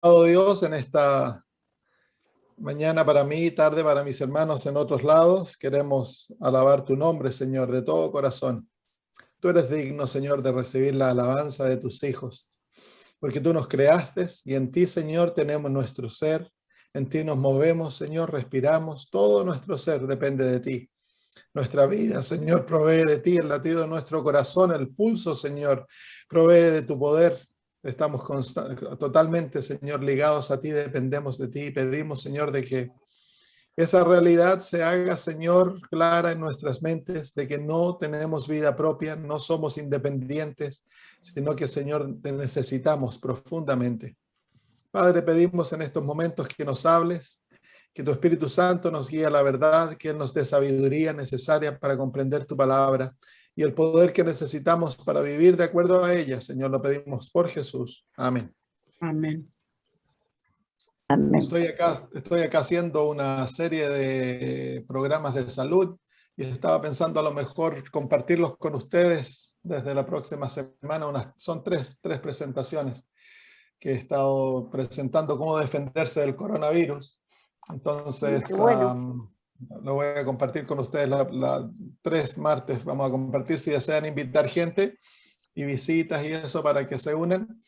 Dios, en esta mañana para mí, tarde para mis hermanos en otros lados, queremos alabar tu nombre, Señor, de todo corazón. Tú eres digno, Señor, de recibir la alabanza de tus hijos, porque tú nos creaste y en ti, Señor, tenemos nuestro ser. En ti nos movemos, Señor, respiramos. Todo nuestro ser depende de ti. Nuestra vida, Señor, provee de ti, el latido de nuestro corazón, el pulso, Señor, provee de tu poder. Estamos totalmente, Señor, ligados a ti, dependemos de ti y pedimos, Señor, de que esa realidad se haga, Señor, clara en nuestras mentes, de que no tenemos vida propia, no somos independientes, sino que, Señor, te necesitamos profundamente. Padre, pedimos en estos momentos que nos hables, que tu Espíritu Santo nos guíe a la verdad, que Él nos dé sabiduría necesaria para comprender tu palabra y el poder que necesitamos para vivir de acuerdo a ella. Señor, lo pedimos por Jesús. Amén. Amén. Amén. Estoy acá haciendo una serie de programas de salud y estaba pensando a lo mejor compartirlos con ustedes desde la próxima semana. Son tres presentaciones que he estado presentando cómo defenderse del coronavirus. Entonces, Bueno. lo voy a compartir con ustedes. 3 martes vamos a compartir si desean invitar gente y visitas y eso para que se unan,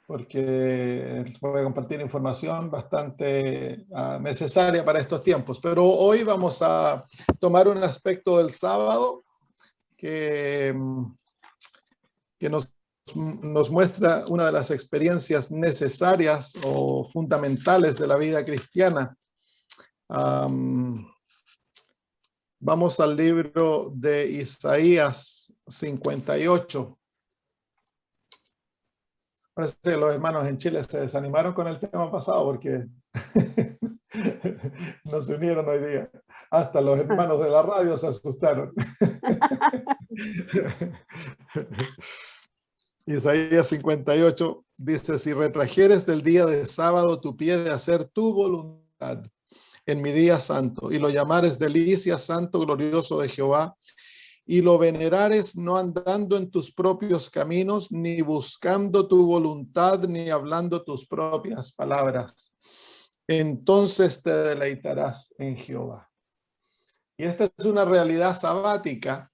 porque voy a compartir información bastante necesaria para estos tiempos. Pero hoy vamos a tomar un aspecto del sábado que nos muestra una de las experiencias necesarias o fundamentales de la vida cristiana. Vamos al libro de Isaías 58. Parece que los hermanos en Chile se desanimaron con el tema pasado porque no se unieron hoy día. Hasta los hermanos de la radio se asustaron. Isaías 58 dice: si retrajeres del día de sábado tu pie de hacer tu voluntad en mi día santo, y lo llamares delicia, santo, glorioso de Jehová, y lo venerares no andando en tus propios caminos, ni buscando tu voluntad, ni hablando tus propias palabras, entonces te deleitarás en Jehová. Y esta es una realidad sabática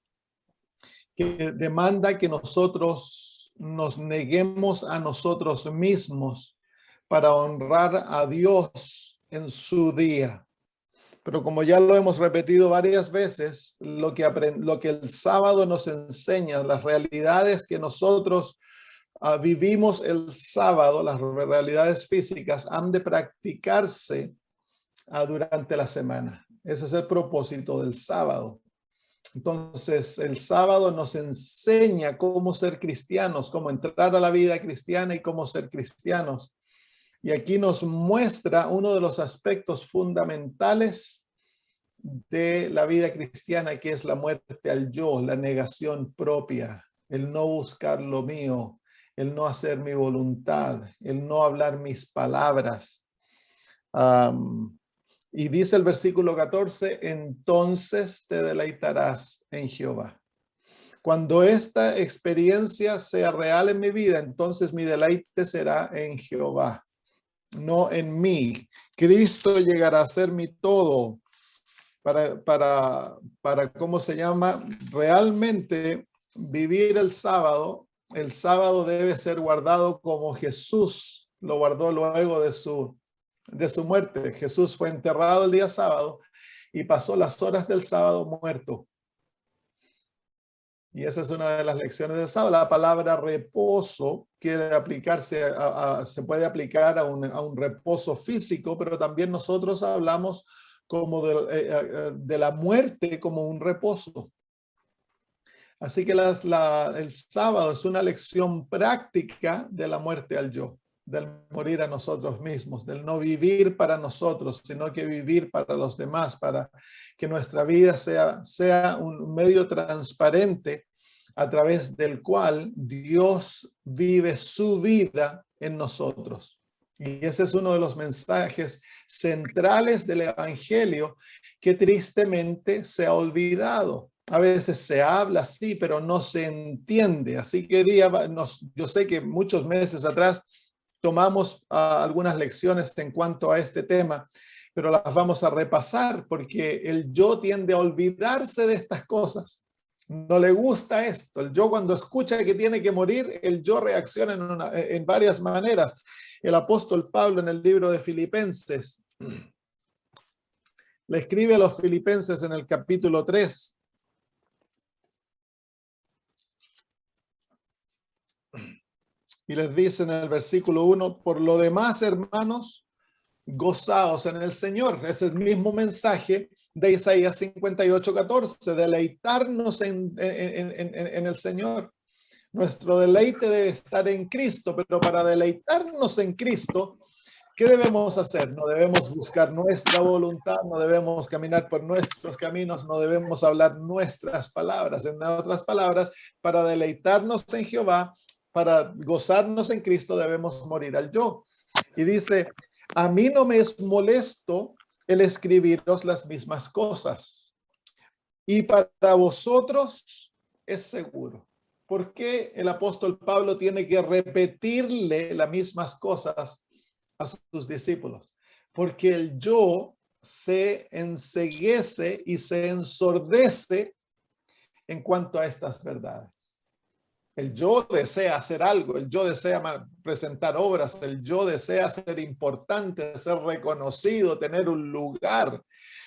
que demanda que nosotros nos neguemos a nosotros mismos para honrar a Dios en su día. Pero como ya lo hemos repetido varias veces, lo que el sábado nos enseña, las realidades que nosotros vivimos el sábado, las realidades físicas, han de practicarse durante la semana. Ese es el propósito del sábado. Entonces, el sábado nos enseña cómo ser cristianos, cómo entrar a la vida cristiana y cómo ser cristianos. Y aquí nos muestra uno de los aspectos fundamentales de la vida cristiana, que es la muerte al yo, la negación propia, el no buscar lo mío, el no hacer mi voluntad, el no hablar mis palabras. Y dice el versículo 14, entonces te deleitarás en Jehová. Cuando esta experiencia sea real en mi vida, entonces mi deleite será en Jehová, no en mí. Cristo llegará a ser mi todo para ¿cómo se llama? Realmente vivir el sábado. El sábado debe ser guardado como Jesús lo guardó luego de su muerte. Jesús fue enterrado el día sábado y pasó las horas del sábado muerto. Y esa es una de las lecciones del sábado. La palabra reposo quiere aplicarse, se puede aplicar a un reposo físico, pero también nosotros hablamos como de la muerte como un reposo. Así que el sábado es una lección práctica de la muerte al yo, del morir a nosotros mismos, del no vivir para nosotros, sino que vivir para los demás, para que nuestra vida sea un medio transparente a través del cual Dios vive su vida en nosotros. Y ese es uno de los mensajes centrales del Evangelio que tristemente se ha olvidado. A veces se habla así, pero no se entiende. Así que yo sé que muchos meses atrás tomamos algunas lecciones en cuanto a este tema, pero las vamos a repasar porque el yo tiende a olvidarse de estas cosas. No le gusta esto. El yo, cuando escucha que tiene que morir, el yo reacciona en varias maneras. El apóstol Pablo, en el libro de Filipenses, le escribe a los filipenses en el capítulo 3. Y les dice en el versículo 1, por lo demás, hermanos, gozaos en el Señor. Es el mismo mensaje de Isaías 58:14, deleitarnos en el Señor. Nuestro deleite debe estar en Cristo, pero para deleitarnos en Cristo, ¿qué debemos hacer? No debemos buscar nuestra voluntad, no debemos caminar por nuestros caminos, no debemos hablar nuestras palabras. En otras palabras, para deleitarnos en Jehová, para gozarnos en Cristo, debemos morir al yo. Y dice, a mí no me es molesto el escribiros las mismas cosas, y para vosotros es seguro. ¿Por qué el apóstol Pablo tiene que repetirle las mismas cosas a sus discípulos? Porque el yo se enceguece y se ensordece en cuanto a estas verdades. El yo desea hacer algo, el yo desea presentar obras, el yo desea ser importante, ser reconocido, tener un lugar.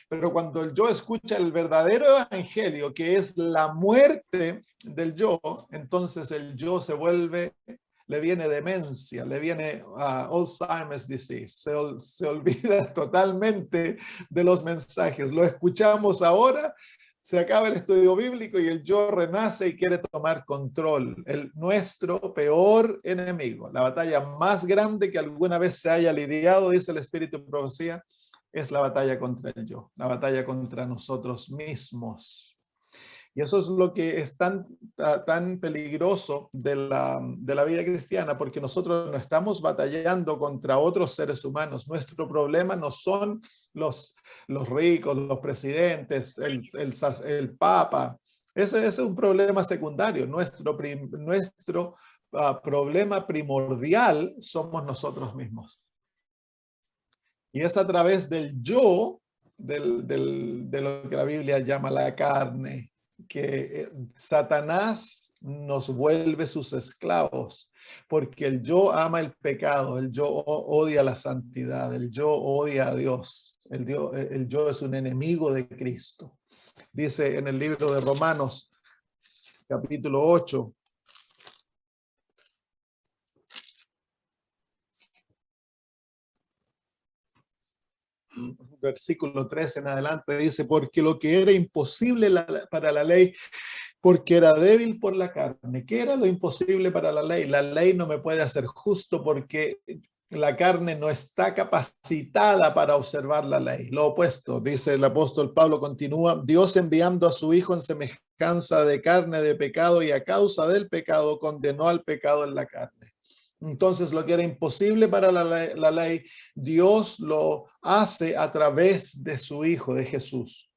Pero cuando el yo escucha el verdadero evangelio, que es la muerte del yo, entonces el yo se vuelve, le viene demencia, le viene Alzheimer's disease, se olvida totalmente de los mensajes. Lo escuchamos ahora, se acaba el estudio bíblico y el yo renace y quiere tomar control. Nuestro peor enemigo, la batalla más grande que alguna vez se haya lidiado, dice el Espíritu de Profecía, es la batalla contra el yo, la batalla contra nosotros mismos. Y eso es lo que es tan peligroso de la vida cristiana, porque nosotros no estamos batallando contra otros seres humanos. Nuestro problema no son los ricos, los presidentes, el papa. Ese es un problema secundario. Nuestro problema primordial somos nosotros mismos. Y es a través del yo, de lo que la Biblia llama la carne, que Satanás nos vuelve sus esclavos, porque el yo ama el pecado, el yo odia la santidad, el yo odia a Dios, el yo es un enemigo de Cristo. Dice en el libro de Romanos, capítulo 8, versículo 13 en adelante, dice, porque lo que era imposible para la ley, porque era débil por la carne. ¿Qué era lo imposible para la ley? La ley no me puede hacer justo porque la carne no está capacitada para observar la ley. Lo opuesto, dice el apóstol Pablo, continúa, Dios enviando a su Hijo en semejanza de carne de pecado y a causa del pecado condenó al pecado en la carne. Entonces, lo que era imposible para la ley, Dios lo hace a través de su Hijo, de Jesús.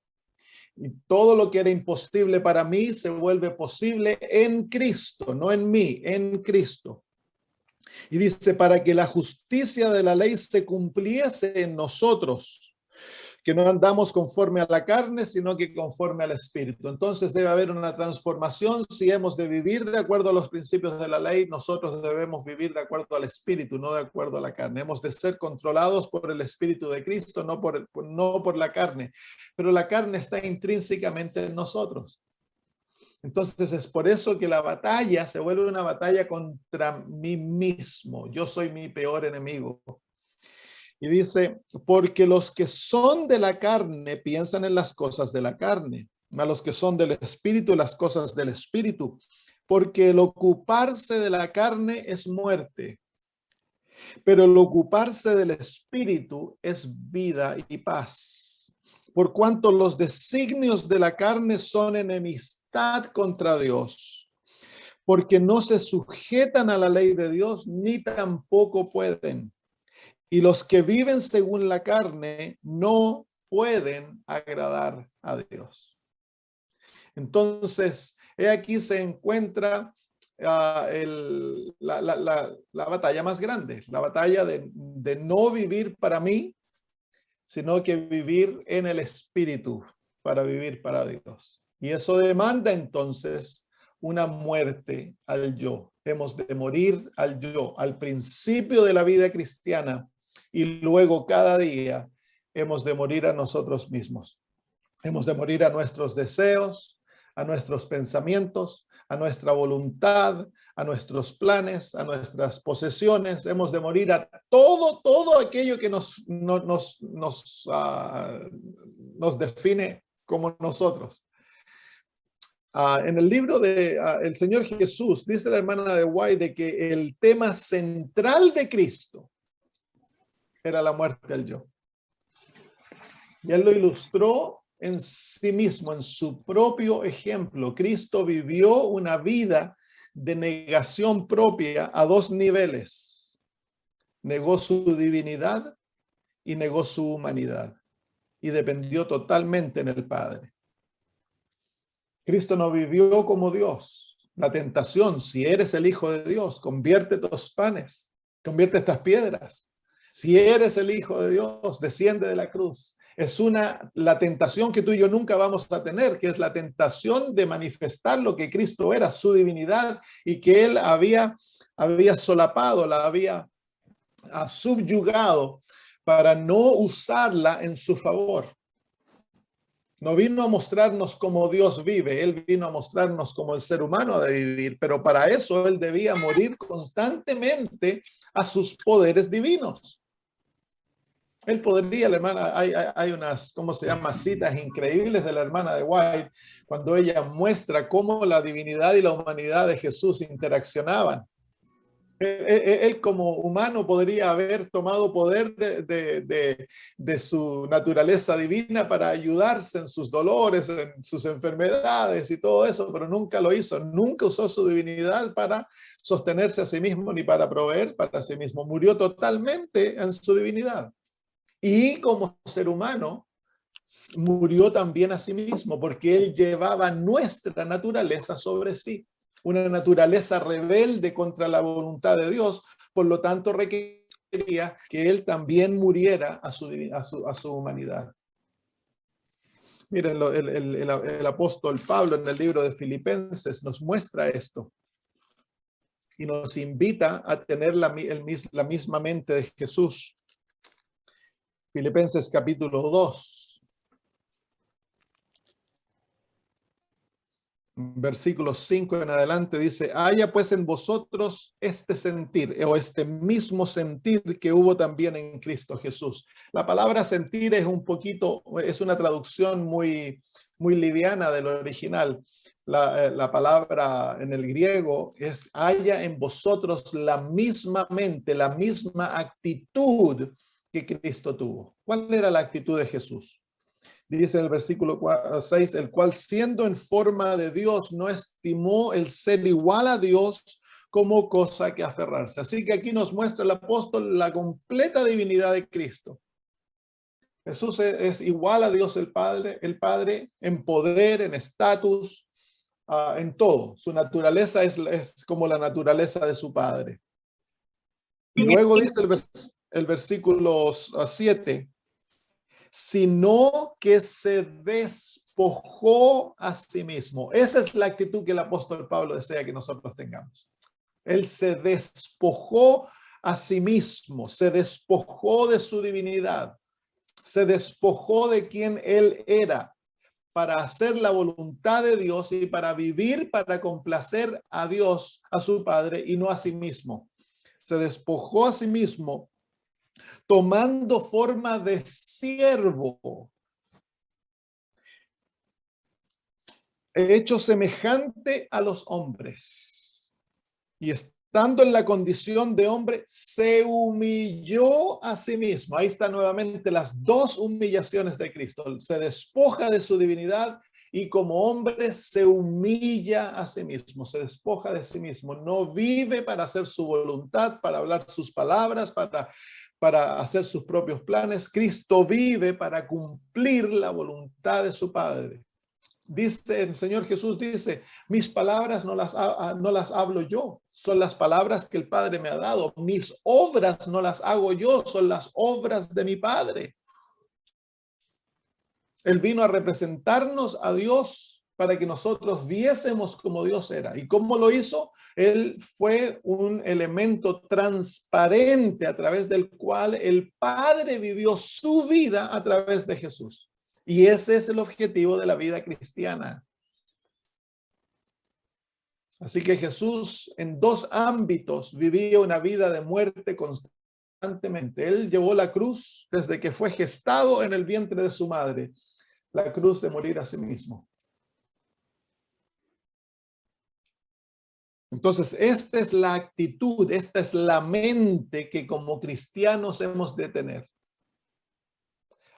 Y todo lo que era imposible para mí se vuelve posible en Cristo, no en mí, en Cristo. Y dice, para que la justicia de la ley se cumpliese en nosotros, que no andamos conforme a la carne, sino que conforme al Espíritu. Entonces debe haber una transformación. Si hemos de vivir de acuerdo a los principios de la ley, nosotros debemos vivir de acuerdo al Espíritu, no de acuerdo a la carne. Hemos de ser controlados por el Espíritu de Cristo, no por la carne. Pero la carne está intrínsecamente en nosotros. Entonces es por eso que la batalla se vuelve una batalla contra mí mismo. Yo soy mi peor enemigo. Y dice, porque los que son de la carne piensan en las cosas de la carne, a los que son del espíritu las cosas del espíritu, porque el ocuparse de la carne es muerte, pero el ocuparse del espíritu es vida y paz. Por cuanto los designios de la carne son enemistad contra Dios, porque no se sujetan a la ley de Dios, ni tampoco pueden. Y los que viven según la carne no pueden agradar a Dios. Entonces, aquí se encuentra la batalla más grande, la batalla de no vivir para mí, sino que vivir en el Espíritu, para vivir para Dios. Y eso demanda entonces una muerte al yo. Hemos de morir al yo, al principio de la vida cristiana, y luego cada día hemos de morir a nosotros mismos. Hemos de morir a nuestros deseos, a nuestros pensamientos, a nuestra voluntad, a nuestros planes, a nuestras posesiones. Hemos de morir a todo aquello que nos define como nosotros. En el libro de El Señor Jesús, dice la hermana de White de que el tema central de Cristo era la muerte del yo. Y él lo ilustró en sí mismo, en su propio ejemplo. Cristo vivió una vida de negación propia a dos niveles. Negó su divinidad y negó su humanidad. Y dependió totalmente en el Padre. Cristo no vivió como Dios. La tentación, si eres el Hijo de Dios, convierte estos panes, convierte estas piedras. Si eres el Hijo de Dios, desciende de la cruz. Es la tentación que tú y yo nunca vamos a tener, que es la tentación de manifestar lo que Cristo era, su divinidad, y que él había solapado, la había subyugado para no usarla en su favor. No vino a mostrarnos cómo Dios vive, él vino a mostrarnos cómo el ser humano debe vivir, pero para eso él debía morir constantemente a sus poderes divinos. Él podría, la hermana, hay unas, ¿cómo se llama?, citas increíbles de la hermana de White, cuando ella muestra cómo la divinidad y la humanidad de Jesús interaccionaban. Él como humano podría haber tomado poder de su naturaleza divina para ayudarse en sus dolores, en sus enfermedades y todo eso, pero nunca lo hizo. Nunca usó su divinidad para sostenerse a sí mismo ni para proveer para sí mismo. Murió totalmente en su divinidad. Y como ser humano, murió también a sí mismo, porque él llevaba nuestra naturaleza sobre sí, una naturaleza rebelde contra la voluntad de Dios, por lo tanto requería que él también muriera a su humanidad. Miren, el apóstol Pablo en el libro de Filipenses nos muestra esto y nos invita a tener la misma mente de Jesús. Filipenses capítulo 2, versículos 5 en adelante, dice: haya pues en vosotros este sentir, o este mismo sentir que hubo también en Cristo Jesús. La palabra sentir es es una traducción muy liviana del original. La palabra en el griego es: haya en vosotros la misma mente, la misma actitud que Cristo tuvo. ¿Cuál era la actitud de Jesús? Dice en el versículo 6, el cual siendo en forma de Dios no estimó el ser igual a Dios como cosa que aferrarse. Así que aquí nos muestra el apóstol la completa divinidad de Cristo. Jesús es igual a Dios el Padre en poder, en estatus, en todo. Su naturaleza es como la naturaleza de su Padre. Y luego dice el versículo 7, sino que se despojó a sí mismo. Esa es la actitud que el apóstol Pablo desea que nosotros tengamos. Él se despojó a sí mismo, se despojó de su divinidad, se despojó de quien él era para hacer la voluntad de Dios y para vivir, para complacer a Dios, a su Padre, y no a sí mismo. Se despojó a sí mismo, tomando forma de siervo, hecho semejante a los hombres, y estando en la condición de hombre, se humilló a sí mismo. Ahí están nuevamente las dos humillaciones de Cristo. Se despoja de su divinidad y como hombre se humilla a sí mismo, se despoja de sí mismo. No vive para hacer su voluntad, para hablar sus palabras, para hacer sus propios planes. Cristo vive para cumplir la voluntad de su Padre. Dice el Señor Jesús, dice, mis palabras no las hablo yo, son las palabras que el Padre me ha dado. Mis obras no las hago yo, son las obras de mi Padre. Él vino a representarnos a Dios para que nosotros viésemos como Dios era. ¿Y cómo lo hizo? Él fue un elemento transparente a través del cual el Padre vivió su vida a través de Jesús. Y ese es el objetivo de la vida cristiana. Así que Jesús en dos ámbitos vivía una vida de muerte constantemente. Él llevó la cruz desde que fue gestado en el vientre de su madre, la cruz de morir a sí mismo. Entonces, esta es la actitud, esta es la mente que como cristianos hemos de tener.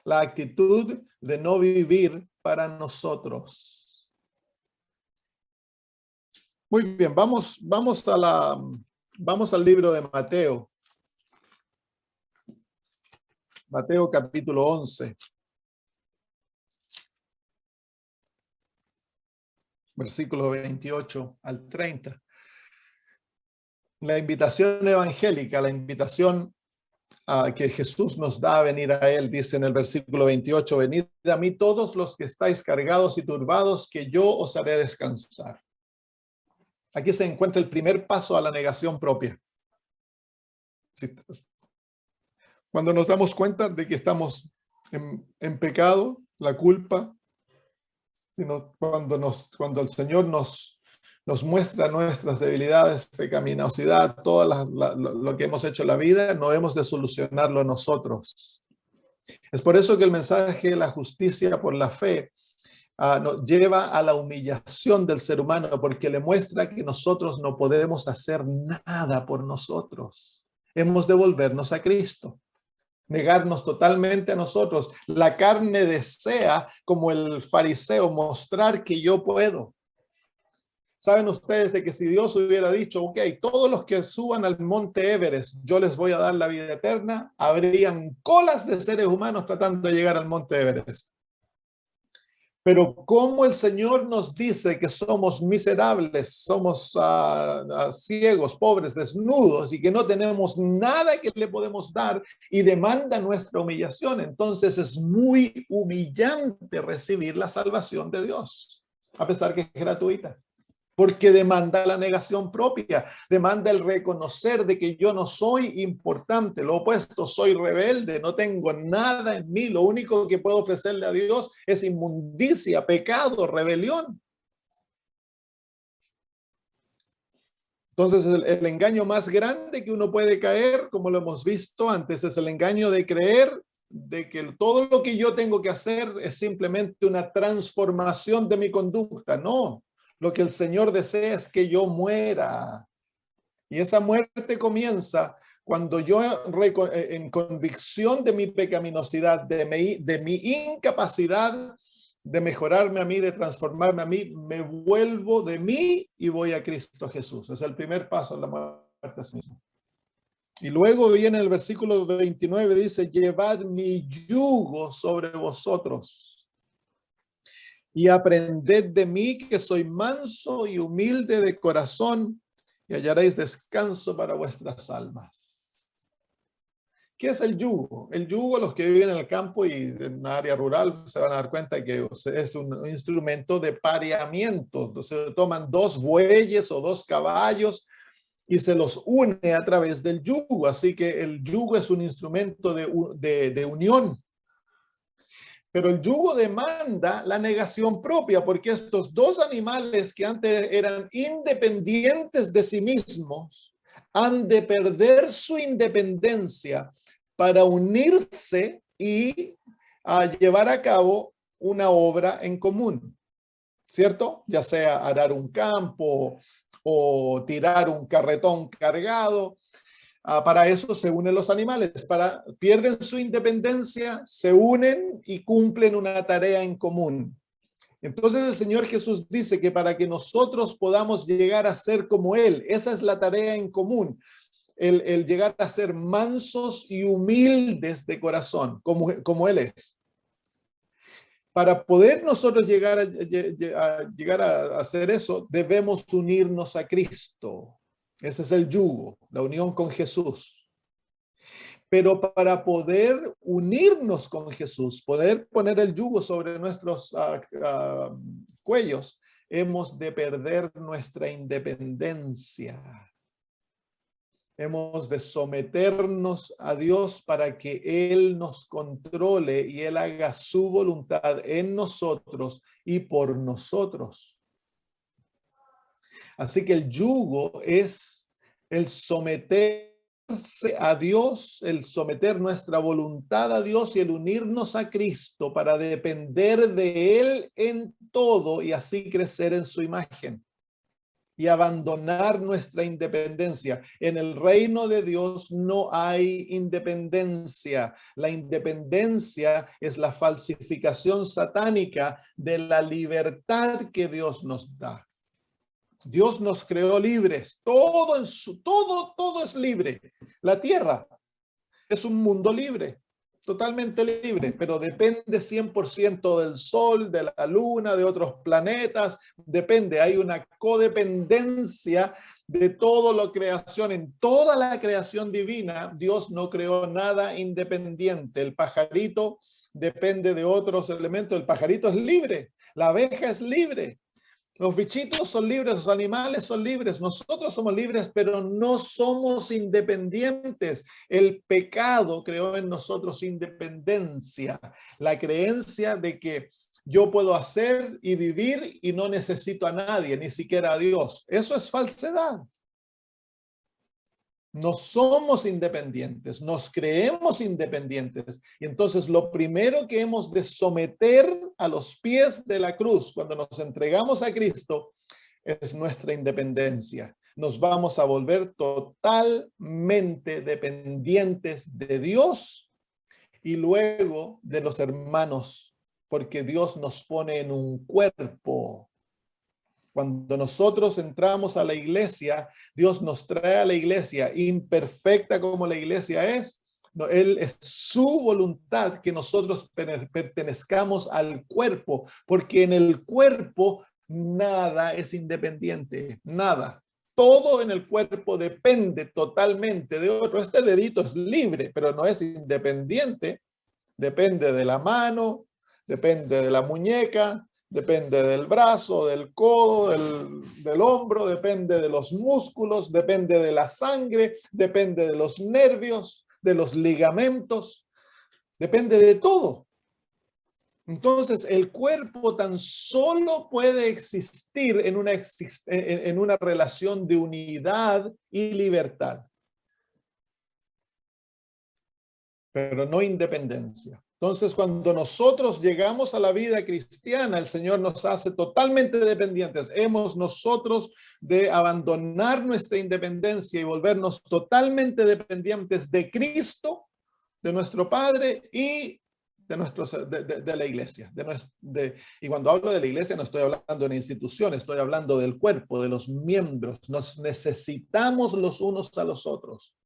La actitud de no vivir para nosotros. Muy bien, vamos al libro de Mateo. Mateo capítulo 11. Versículo 28 al 30. La invitación evangélica, la invitación que Jesús nos da a venir a Él, dice en el versículo 28, venid a mí todos los que estáis cargados y turbados, que yo os haré descansar. Aquí se encuentra el primer paso a la negación propia. Cuando nos damos cuenta de que estamos en pecado, la culpa, cuando el Señor nos muestra nuestras debilidades, pecaminosidad, todo lo que hemos hecho en la vida, no hemos de solucionarlo nosotros. Es por eso que el mensaje de la justicia por la fe nos lleva a la humillación del ser humano, porque le muestra que nosotros no podemos hacer nada por nosotros. Hemos de volvernos a Cristo. Negarnos totalmente a nosotros. La carne desea, como el fariseo, mostrar que yo puedo. ¿Saben ustedes de que si Dios hubiera dicho, ok, todos los que suban al monte Everest, yo les voy a dar la vida eterna, habrían colas de seres humanos tratando de llegar al monte Everest? Pero como el Señor nos dice que somos miserables, somos ciegos, pobres, desnudos y que no tenemos nada que le podemos dar y demanda nuestra humillación, entonces es muy humillante recibir la salvación de Dios, a pesar que es gratuita. Porque demanda la negación propia, demanda el reconocer de que yo no soy importante, lo opuesto, soy rebelde, no tengo nada en mí, lo único que puedo ofrecerle a Dios es inmundicia, pecado, rebelión. Entonces el engaño más grande que uno puede caer, como lo hemos visto antes, es el engaño de creer de que todo lo que yo tengo que hacer es simplemente una transformación de mi conducta. No. Lo que el Señor desea es que yo muera. Y esa muerte comienza cuando yo, en convicción de mi pecaminosidad, de mi incapacidad de mejorarme a mí, de transformarme a mí, me vuelvo de mí y voy a Cristo Jesús. Es el primer paso en la muerte a sí mismo. Y luego viene el versículo 29, dice, llevad mi yugo sobre vosotros y aprended de mí, que soy manso y humilde de corazón, y hallaréis descanso para vuestras almas. ¿Qué es el yugo? El yugo, los que viven en el campo y en una área rural se van a dar cuenta que es un instrumento de pareamiento. Entonces toman dos bueyes o dos caballos y se los une a través del yugo. Así que el yugo es un instrumento de unión. Pero el yugo demanda la negación propia, porque estos dos animales que antes eran independientes de sí mismos, han de perder su independencia para unirse y llevar a cabo una obra en común, ¿cierto? Ya sea arar un campo o tirar un carretón cargado. Para eso se unen los animales, pierden su independencia, se unen y cumplen una tarea en común. Entonces el Señor Jesús dice que para que nosotros podamos llegar a ser como Él, esa es la tarea en común, el llegar a ser mansos y humildes de corazón, como Él es. Para poder nosotros llegar a hacer eso, debemos unirnos a Cristo. Ese es el yugo, la unión con Jesús. Pero para poder unirnos con Jesús, poder poner el yugo sobre nuestros cuellos, hemos de perder nuestra independencia. Hemos de someternos a Dios para que Él nos controle y Él haga su voluntad en nosotros y por nosotros. Así que el yugo es el someterse a Dios, el someter nuestra voluntad a Dios y el unirnos a Cristo para depender de Él en todo y así crecer en su imagen. Y abandonar nuestra independencia. En el reino de Dios no hay independencia. La independencia es la falsificación satánica de la libertad que Dios nos da. Dios nos creó libres. Todo es libre. La tierra es un mundo libre. Totalmente libre, pero depende 100% del sol, de la luna, de otros planetas, depende, hay una codependencia de toda la creación. En toda la creación divina, Dios no creó nada independiente. El pajarito depende de otros elementos, el pajarito es libre, la abeja es libre. Los bichitos son libres, los animales son libres, nosotros somos libres, pero no somos independientes. El pecado creó en nosotros independencia, la creencia de que yo puedo hacer y vivir y no necesito a nadie, ni siquiera a Dios. Eso es falsedad. No somos independientes, nos creemos independientes. Y entonces lo primero que hemos de someter a los pies de la cruz cuando nos entregamos a Cristo es nuestra independencia. Nos vamos a volver totalmente dependientes de Dios y luego de los hermanos, porque Dios nos pone en un cuerpo. Cuando nosotros entramos a la iglesia, Dios nos trae a la iglesia imperfecta como la iglesia es. Él es su voluntad que nosotros pertenezcamos al cuerpo, porque en el cuerpo nada es independiente, nada. Todo en el cuerpo depende totalmente de otro. Este dedito es libre, pero no es independiente. Depende de la mano, depende de la muñeca, depende del brazo, del codo, del hombro, depende de los músculos, depende de la sangre, depende de los nervios, de los ligamentos, depende de todo. Entonces, el cuerpo tan solo puede existir en una relación de unidad y libertad, pero no independencia. Entonces, cuando nosotros llegamos a la vida cristiana, el Señor nos hace totalmente dependientes. Hemos nosotros de abandonar nuestra independencia y volvernos totalmente dependientes de Cristo, de nuestro Padre y de la iglesia. Y cuando hablo de la iglesia no estoy hablando de una institución, estoy hablando del cuerpo, de los miembros. Nos necesitamos los unos a los otros.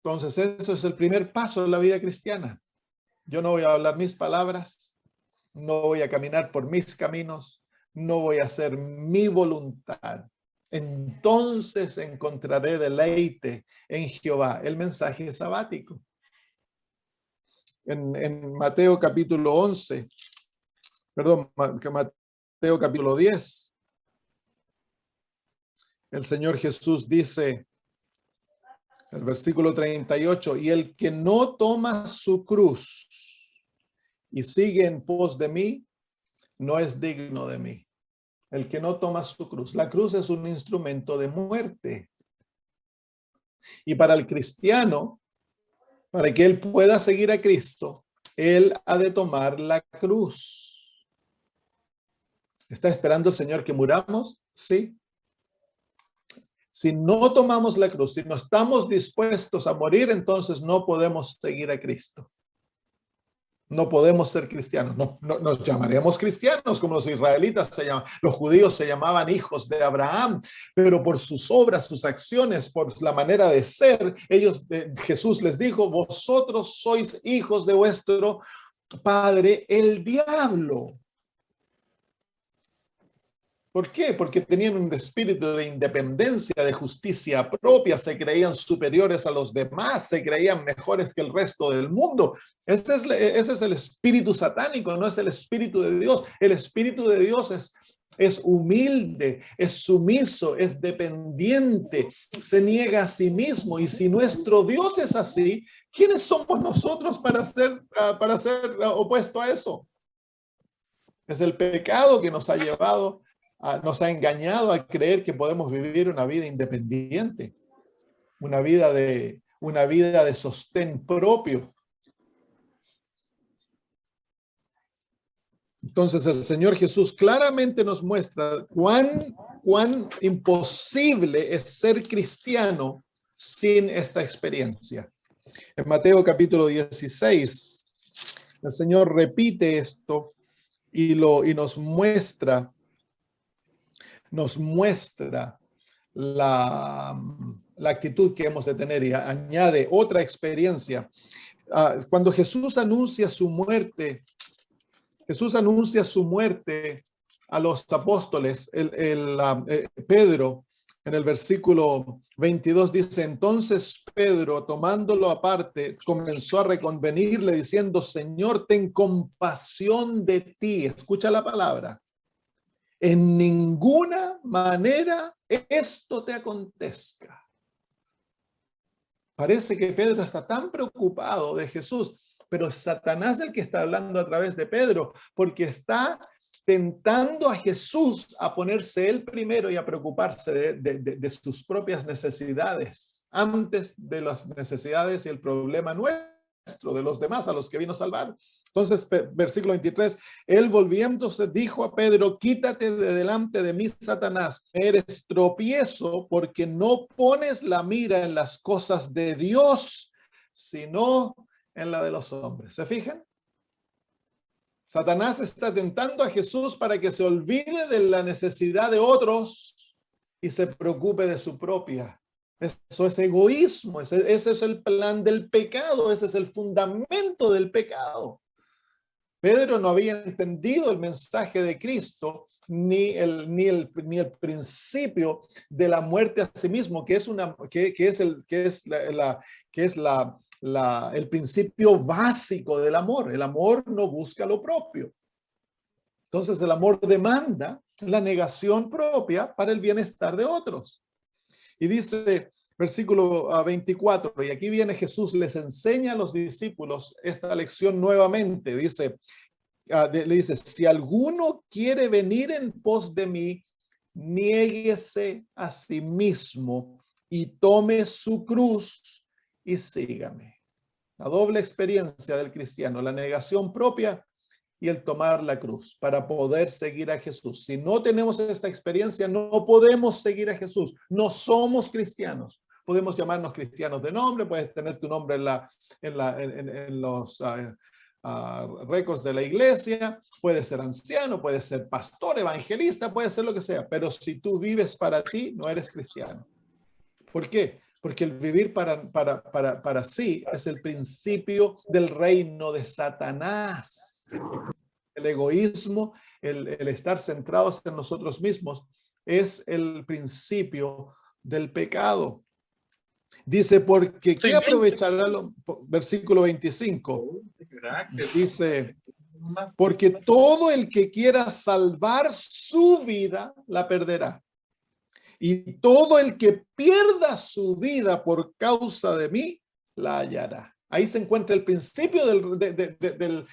Entonces, eso es el primer paso de la vida cristiana. Yo no voy a hablar mis palabras, no voy a caminar por mis caminos, no voy a hacer mi voluntad. Entonces encontraré deleite en Jehová. El mensaje sabático. En Mateo capítulo 11, perdón, Mateo capítulo 10, el Señor Jesús dice, el versículo 38, y el que no toma su cruz y sigue en pos de mí, no es digno de mí. El que no toma su cruz. La cruz es un instrumento de muerte. Y para el cristiano, para que él pueda seguir a Cristo, él ha de tomar la cruz. ¿Está esperando el Señor que muramos? Sí. Si no tomamos la cruz, si no estamos dispuestos a morir, entonces no podemos seguir a Cristo. no podemos ser cristianos. No, nos llamaremos cristianos como los israelitas se llaman. Los judíos se llamaban hijos de Abraham, pero por sus obras, sus acciones, por la manera de ser, Jesús les dijo, vosotros sois hijos de vuestro padre, el diablo. ¿Por qué? Porque tenían un espíritu de independencia, de justicia propia, se creían superiores a los demás, se creían mejores que el resto del mundo. Ese es el espíritu satánico, no es el espíritu de Dios. El espíritu de Dios es humilde, es sumiso, es dependiente, se niega a sí mismo. Y si nuestro Dios es así, ¿quiénes somos nosotros para ser opuesto a eso? Es el pecado que nos ha llevado, nos ha engañado a creer que podemos vivir una vida independiente, una vida de sostén propio. Entonces el Señor Jesús claramente nos muestra cuán imposible es ser cristiano sin esta experiencia. En Mateo capítulo 16, el Señor repite esto y nos muestra la actitud que hemos de tener y añade otra experiencia. Cuando Jesús anuncia su muerte a los apóstoles, Pedro, en el versículo 22 dice, entonces Pedro, tomándolo aparte, comenzó a reconvenirle diciendo, Señor, ten compasión de ti. Escucha la palabra. En ninguna manera esto te acontezca. Parece que Pedro está tan preocupado de Jesús, pero es Satanás el que está hablando a través de Pedro, porque está tentando a Jesús a ponerse él primero y a preocuparse de sus propias necesidades, antes de las necesidades y el problema nuestro, de los demás a los que vino a salvar. Entonces, versículo 23, él volviéndose dijo a Pedro, quítate de delante de mí, Satanás, eres tropiezo porque no pones la mira en las cosas de Dios, sino en la de los hombres. ¿Se fijan? Satanás está tentando a Jesús para que se olvide de la necesidad de otros y se preocupe de su propia. Eso es egoísmo, ese es el plan del pecado, ese es el fundamento del pecado. Pedro no había entendido el mensaje de Cristo ni el principio de la muerte a sí mismo, que es el principio básico del amor. El amor no busca lo propio. Entonces el amor demanda la negación propia para el bienestar de otros. Y dice versículo 24, y aquí viene Jesús, les enseña a los discípulos esta lección nuevamente. Le dice, si alguno quiere venir en pos de mí, niéguese a sí mismo y tome su cruz y sígame. La doble experiencia del cristiano, la negación propia y el tomar la cruz para poder seguir a Jesús. Si no tenemos esta experiencia, no podemos seguir a Jesús. No somos cristianos. Podemos llamarnos cristianos de nombre, puedes tener tu nombre en los récords de la iglesia, puedes ser anciano, puedes ser pastor, evangelista, puede ser lo que sea, pero si tú vives para ti, no eres cristiano. ¿Por qué? Porque el vivir para sí es el principio del reino de Satanás. El egoísmo, el estar centrados en nosotros mismos, es el principio del pecado. Dice, porque ¿qué aprovechará? Versículo 25. Dice, porque todo el que quiera salvar su vida, la perderá. Y todo el que pierda su vida por causa de mí, la hallará. Ahí se encuentra el principio del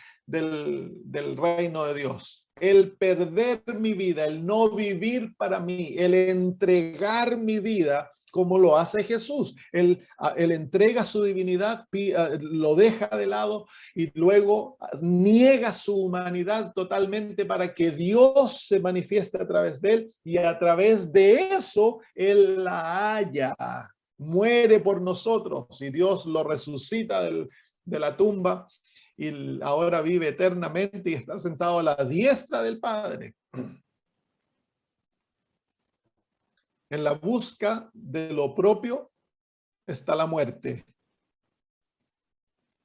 reino de Dios. El perder mi vida, el no vivir para mí, el entregar mi vida como lo hace Jesús. Él entrega su divinidad, lo deja de lado y luego niega su humanidad totalmente para que Dios se manifieste a través de él y a través de eso él la halla. Muere por nosotros y Dios lo resucita de la tumba y ahora vive eternamente y está sentado a la diestra del Padre. En la busca de lo propio está la muerte.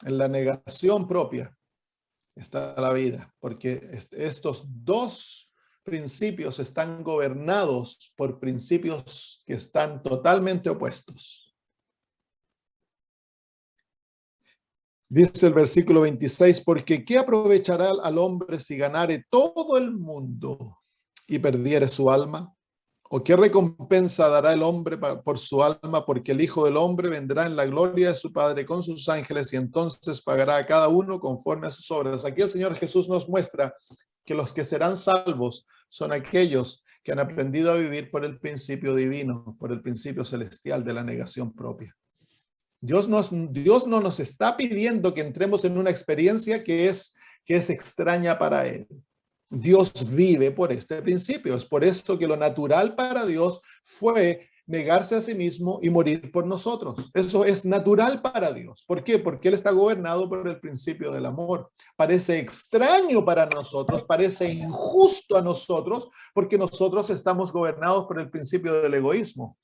En la negación propia está la vida, porque estos dos principios están gobernados por principios que están totalmente opuestos. Dice el versículo 26, porque ¿qué aprovechará al hombre si ganare todo el mundo y perdiere su alma? ¿O qué recompensa dará el hombre por su alma? Porque el Hijo del Hombre vendrá en la gloria de su Padre con sus ángeles y entonces pagará a cada uno conforme a sus obras. Aquí el Señor Jesús nos muestra que los que serán salvos son aquellos que han aprendido a vivir por el principio divino, por el principio celestial de la negación propia. Dios no nos está pidiendo que entremos en una experiencia que es extraña para Él. Dios vive por este principio. Es por esto que lo natural para Dios fue negarse a sí mismo y morir por nosotros. Eso es natural para Dios. ¿Por qué? Porque Él está gobernado por el principio del amor. Parece extraño para nosotros, parece injusto a nosotros, porque nosotros estamos gobernados por el principio del egoísmo.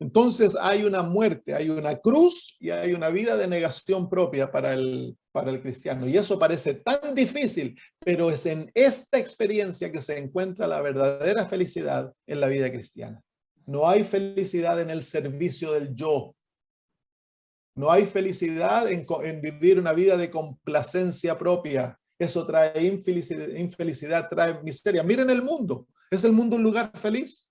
Entonces hay una muerte, hay una cruz y hay una vida de negación propia para el cristiano. Y eso parece tan difícil, pero es en esta experiencia que se encuentra la verdadera felicidad en la vida cristiana. No hay felicidad en el servicio del yo. No hay felicidad en vivir una vida de complacencia propia. Eso trae infelicidad, trae miseria. Miren el mundo. ¿Es el mundo un lugar feliz?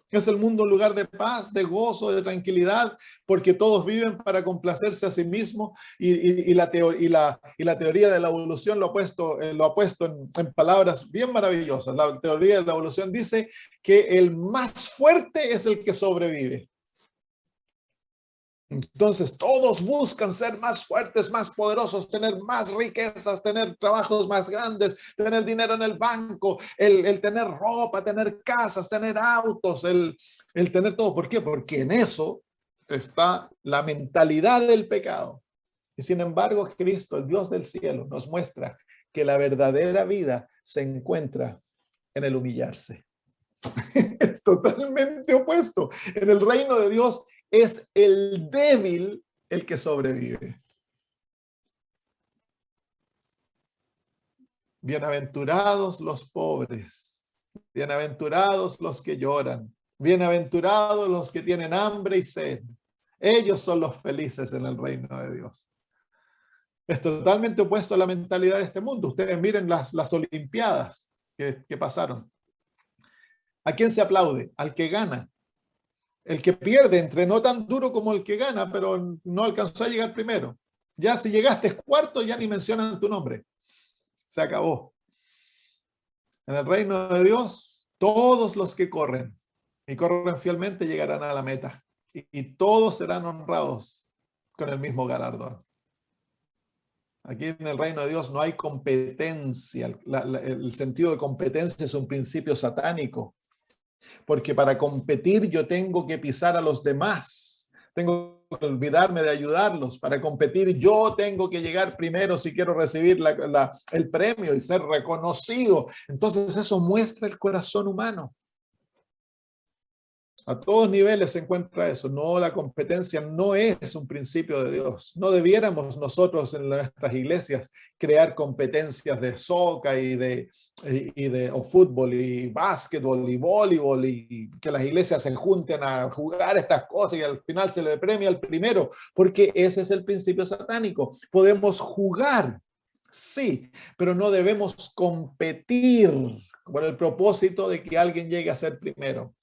Es el mundo un lugar de paz, de gozo, de tranquilidad, porque todos viven para complacerse a sí mismos y la teoría de la evolución lo ha puesto en palabras bien maravillosas. La teoría de la evolución dice que el más fuerte es el que sobrevive. Entonces todos buscan ser más fuertes, más poderosos, tener más riquezas, tener trabajos más grandes, tener dinero en el banco, el tener ropa, tener casas, tener autos, el tener todo. ¿Por qué? Porque en eso está la mentalidad del pecado. Y sin embargo, Cristo, el Dios del cielo, nos muestra que la verdadera vida se encuentra en el humillarse. Es totalmente opuesto. En el reino de Dios es el débil el que sobrevive. Bienaventurados los pobres, bienaventurados los que lloran, bienaventurados los que tienen hambre y sed. Ellos son los felices en el reino de Dios. Es totalmente opuesto a la mentalidad de este mundo. Ustedes miren las Olimpiadas que pasaron. ¿A quién se aplaude? Al que gana. El que pierde entrenó tan duro como el que gana, pero no alcanzó a llegar primero. Ya si llegaste cuarto, ya ni mencionan tu nombre. Se acabó. En el reino de Dios, todos los que corren y corren fielmente llegarán a la meta. Y todos serán honrados con el mismo galardón. Aquí en el reino de Dios no hay competencia. El sentido de competencia es un principio satánico. Porque para competir yo tengo que pisar a los demás, tengo que olvidarme de ayudarlos. Para competir yo tengo que llegar primero si quiero recibir el premio y ser reconocido. Entonces eso muestra el corazón humano. A todos niveles se encuentra eso. No, la competencia no es un principio de Dios. No debiéramos nosotros en nuestras iglesias crear competencias de soccer o fútbol y básquetbol y voleibol y que las iglesias se junten a jugar estas cosas y al final se le premia al primero, porque ese es el principio satánico. Podemos jugar, sí, pero no debemos competir con el propósito de que alguien llegue a ser primero.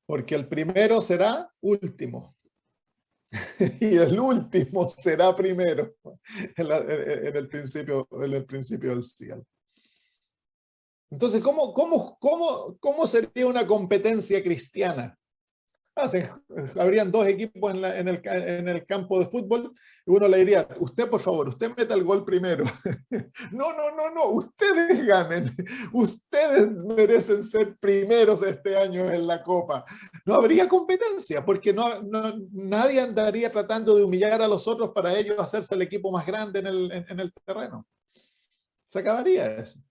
Porque el primero será último y el último será primero en el principio del cielo. Entonces, ¿cómo sería una competencia cristiana? Habrían dos equipos en el campo de fútbol, y uno le diría, usted por favor, usted meta el gol primero. No, ustedes ganen, ustedes merecen ser primeros este año en la Copa. No habría competencia, porque nadie andaría tratando de humillar a los otros para ellos hacerse el equipo más grande en el terreno. Se acabaría eso.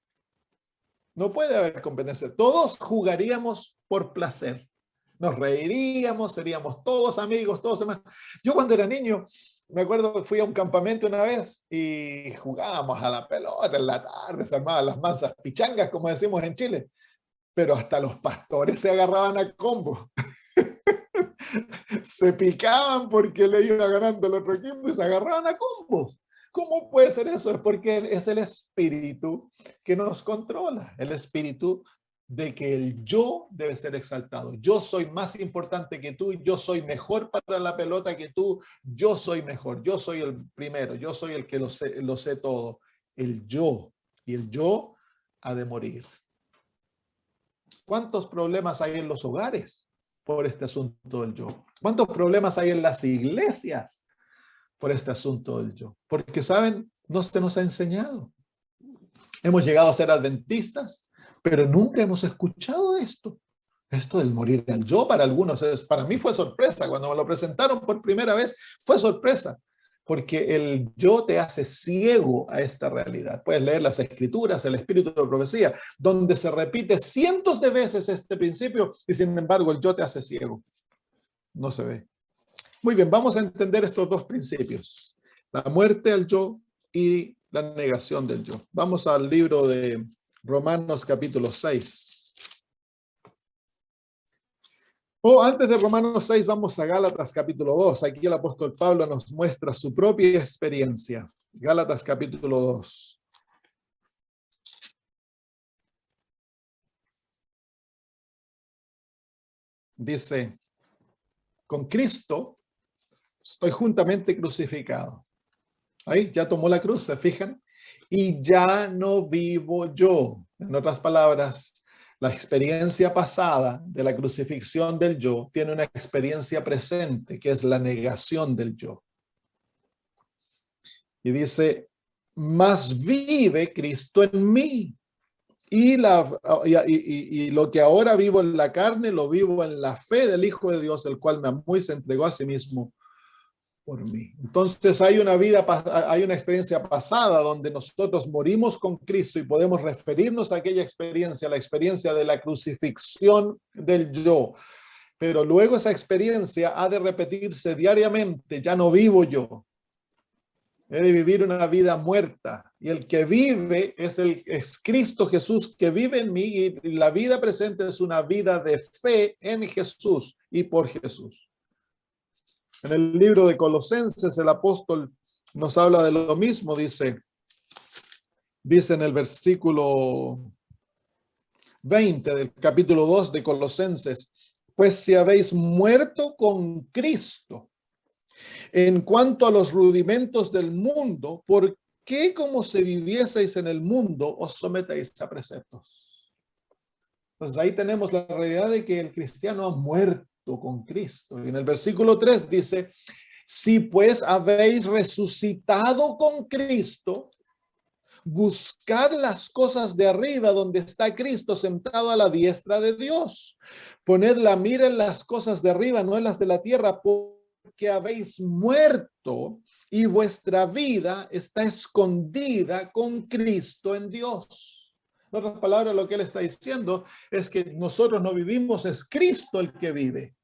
No puede haber competencia. Todos jugaríamos por placer. Nos reiríamos, seríamos todos amigos, todos hermanos. Yo cuando era niño, me acuerdo que fui a un campamento una vez y jugábamos a la pelota en la tarde, se armaban las mansas pichangas, como decimos en Chile, pero hasta los pastores se agarraban a combo. Se picaban porque le iba ganando el otro equipo y se agarraban a combos. ¿Cómo puede ser eso? Es porque es el espíritu que nos controla, el espíritu de que el yo debe ser exaltado. Yo soy más importante que tú, yo soy mejor para la pelota que tú, yo soy mejor, yo soy el primero, yo soy el que lo sé todo. El yo, y el yo ha de morir. ¿Cuántos problemas hay en los hogares por este asunto del yo? ¿Cuántos problemas hay en las iglesias por este asunto del yo? Porque, ¿saben? No se nos ha enseñado. Hemos llegado a ser adventistas, pero nunca hemos escuchado esto. Esto del morir al yo para algunos, para mí fue sorpresa. Cuando me lo presentaron por primera vez, fue sorpresa. Porque el yo te hace ciego a esta realidad. Puedes leer las escrituras, el espíritu de profecía, donde se repite cientos de veces este principio y sin embargo el yo te hace ciego. No se ve. Muy bien, vamos a entender estos dos principios. La muerte al yo y la negación del yo. Vamos al libro de Romanos capítulo 6. Antes de Romanos 6, vamos a Gálatas capítulo 2. Aquí el apóstol Pablo nos muestra su propia experiencia. Gálatas capítulo 2. Dice, con Cristo estoy juntamente crucificado. Ahí ya tomó la cruz, ¿se fijan? Y ya no vivo yo. En otras palabras, la experiencia pasada de la crucifixión del yo tiene una experiencia presente, que es la negación del yo. Y dice, más vive Cristo en mí. Y lo que ahora vivo en la carne, lo vivo en la fe del Hijo de Dios, el cual me amó y se entregó a sí mismo por mí. Entonces hay una experiencia pasada donde nosotros morimos con Cristo y podemos referirnos a aquella experiencia, la experiencia de la crucifixión del yo. Pero luego esa experiencia ha de repetirse diariamente. Ya no vivo yo. He de vivir una vida muerta. Y el que vive es Cristo Jesús que vive en mí, y la vida presente es una vida de fe en Jesús y por Jesús. En el libro de Colosenses, el apóstol nos habla de lo mismo. Dice en el versículo 20 del capítulo 2 de Colosenses, pues si habéis muerto con Cristo en cuanto a los rudimentos del mundo, ¿por qué como si vivieseis en el mundo os sometéis a preceptos? Entonces ahí tenemos la realidad de que el cristiano ha muerto con Cristo. Y en el versículo 3 dice, si pues habéis resucitado con Cristo, buscad las cosas de arriba donde está Cristo sentado a la diestra de Dios. Poned la mira en las cosas de arriba, no en las de la tierra, porque habéis muerto y vuestra vida está escondida con Cristo en Dios. En otras palabras, lo que él está diciendo es que nosotros no vivimos, es Cristo el que vive.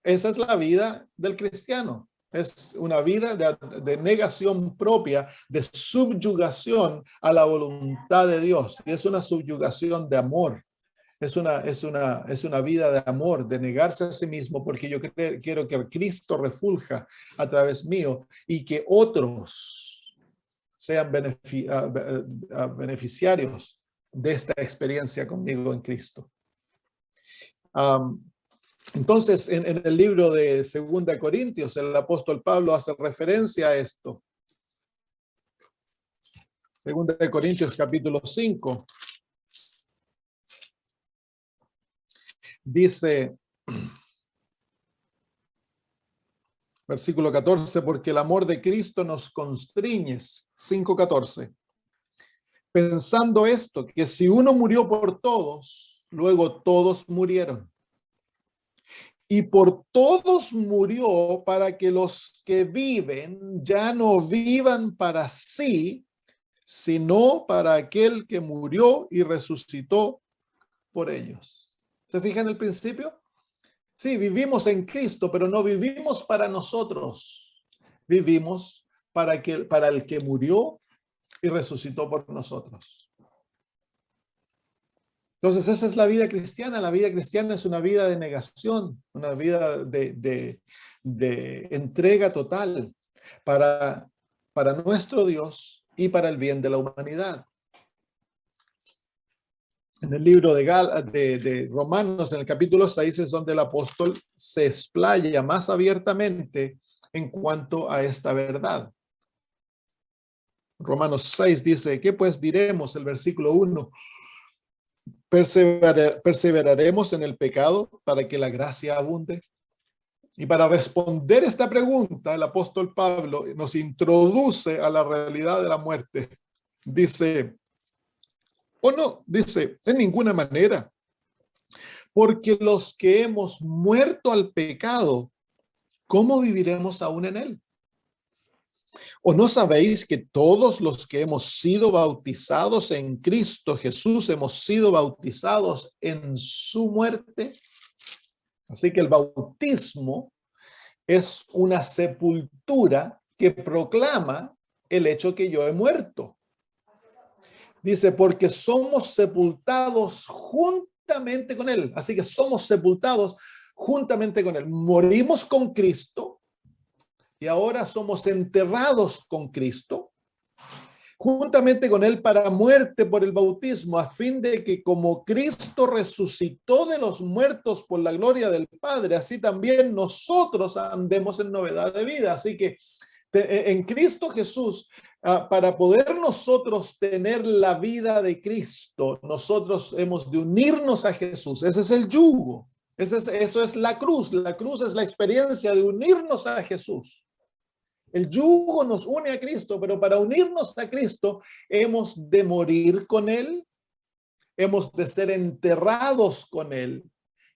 Esa es la vida del cristiano. Es una vida de negación propia, de subyugación a la voluntad de Dios. Y es una subyugación de amor. Es una vida de amor, de negarse a sí mismo, porque yo quiero que Cristo refulja a través mío y que otros sean beneficiarios de esta experiencia conmigo en Cristo. Entonces, en el libro de 2 Corintios, el apóstol Pablo hace referencia a esto. 2 Corintios capítulo 5. Dice, versículo 14, porque el amor de Cristo nos constriñe, 5:14. Pensando esto, que si uno murió por todos, luego todos murieron. Y por todos murió para que los que viven ya no vivan para sí, sino para aquel que murió y resucitó por ellos. ¿Se fijan en el principio? Sí, vivimos en Cristo, pero no vivimos para nosotros. Vivimos para el que murió y resucitó por nosotros. Entonces, esa es la vida cristiana. La vida cristiana es una vida de negación, una vida de entrega total para nuestro Dios y para el bien de la humanidad. En el libro de Romanos, en el capítulo 6, es donde el apóstol se explaya más abiertamente en cuanto a esta verdad. Romanos 6 dice, ¿qué pues diremos? El versículo 1. ¿Perseveraremos en el pecado para que la gracia abunde? Y para responder esta pregunta, el apóstol Pablo nos introduce a la realidad de la muerte. Dice, dice, en ninguna manera, porque los que hemos muerto al pecado, ¿cómo viviremos aún en él? ¿O no sabéis que todos los que hemos sido bautizados en Cristo Jesús hemos sido bautizados en su muerte? Así que el bautismo es una sepultura que proclama el hecho que yo he muerto. Dice, porque somos sepultados juntamente con él. Así que somos sepultados juntamente con él. Morimos con Cristo. Y ahora somos enterrados con Cristo, juntamente con él para muerte por el bautismo, a fin de que como Cristo resucitó de los muertos por la gloria del Padre, así también nosotros andemos en novedad de vida. Así que en Cristo Jesús, para poder nosotros tener la vida de Cristo, nosotros hemos de unirnos a Jesús. Ese es el yugo. Eso es la cruz. La cruz es la experiencia de unirnos a Jesús. El yugo nos une a Cristo, pero para unirnos a Cristo hemos de morir con Él, hemos de ser enterrados con Él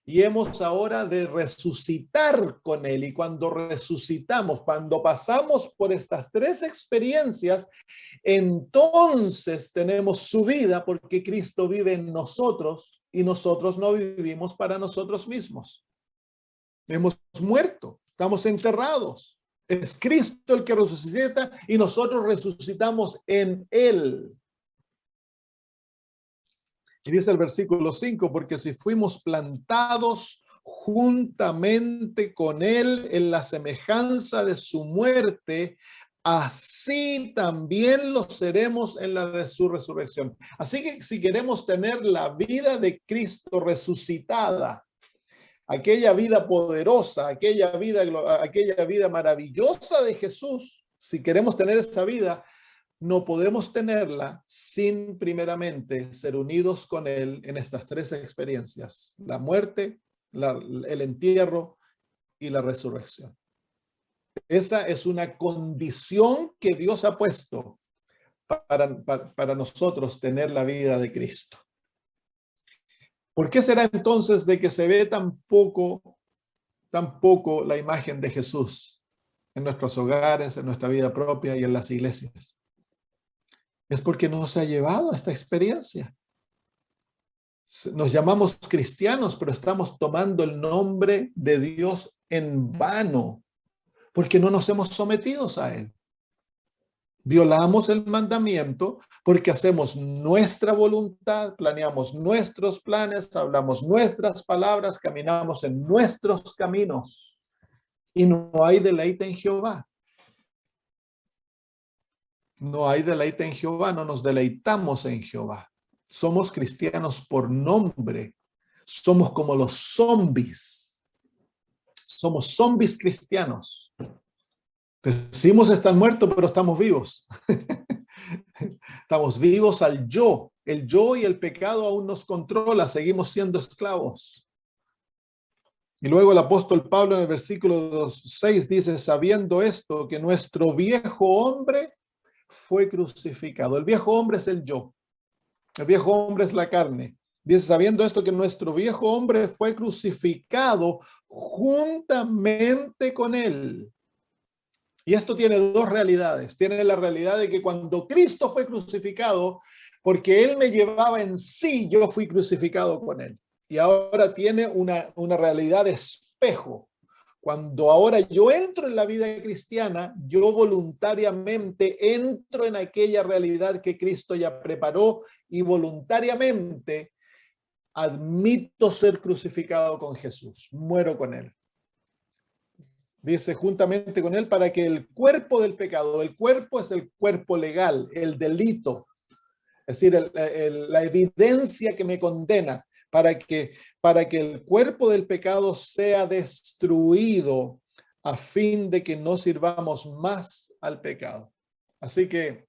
y hemos ahora de resucitar con Él. Y cuando resucitamos, cuando pasamos por estas tres experiencias, entonces tenemos su vida porque Cristo vive en nosotros y nosotros no vivimos para nosotros mismos. Hemos muerto, estamos enterrados. Es Cristo el que resucita y nosotros resucitamos en Él. Y dice el versículo 5, porque si fuimos plantados juntamente con Él en la semejanza de su muerte, así también lo seremos en la de su resurrección. Así que si queremos tener la vida de Cristo resucitada, aquella vida poderosa, aquella vida maravillosa de Jesús, si queremos tener esa vida, no podemos tenerla sin primeramente ser unidos con Él en estas tres experiencias: la muerte, el entierro y la resurrección. Esa es una condición que Dios ha puesto para nosotros tener la vida de Cristo. ¿Por qué será entonces de que se ve tan poco la imagen de Jesús en nuestros hogares, en nuestra vida propia y en las iglesias? Es porque no se ha llevado a esta experiencia. Nos llamamos cristianos, pero estamos tomando el nombre de Dios en vano, porque no nos hemos sometido a Él. Violamos el mandamiento porque hacemos nuestra voluntad, planeamos nuestros planes, hablamos nuestras palabras, caminamos en nuestros caminos y no hay deleite en Jehová. No hay deleite en Jehová, no nos deleitamos en Jehová. Somos cristianos por nombre, somos como los zombies. Somos zombies cristianos. Decimos están muertos, pero estamos vivos. Estamos vivos al yo. El yo y el pecado aún nos controla. Seguimos siendo esclavos. Y luego el apóstol Pablo en el versículo 6 dice, sabiendo esto, que nuestro viejo hombre fue crucificado. El viejo hombre es el yo. El viejo hombre es la carne. Dice, sabiendo esto, que nuestro viejo hombre fue crucificado juntamente con él. Y esto tiene dos realidades. Tiene la realidad de que cuando Cristo fue crucificado, porque él me llevaba en sí, yo fui crucificado con él. Y ahora tiene una realidad de espejo. Cuando ahora yo entro en la vida cristiana, yo voluntariamente entro en aquella realidad que Cristo ya preparó y voluntariamente admito ser crucificado con Jesús. Muero con él. Dice, juntamente con él, para que el cuerpo del pecado, el cuerpo es el cuerpo legal, el delito, es decir, la evidencia que me condena, para que el cuerpo del pecado sea destruido a fin de que no sirvamos más al pecado. Así que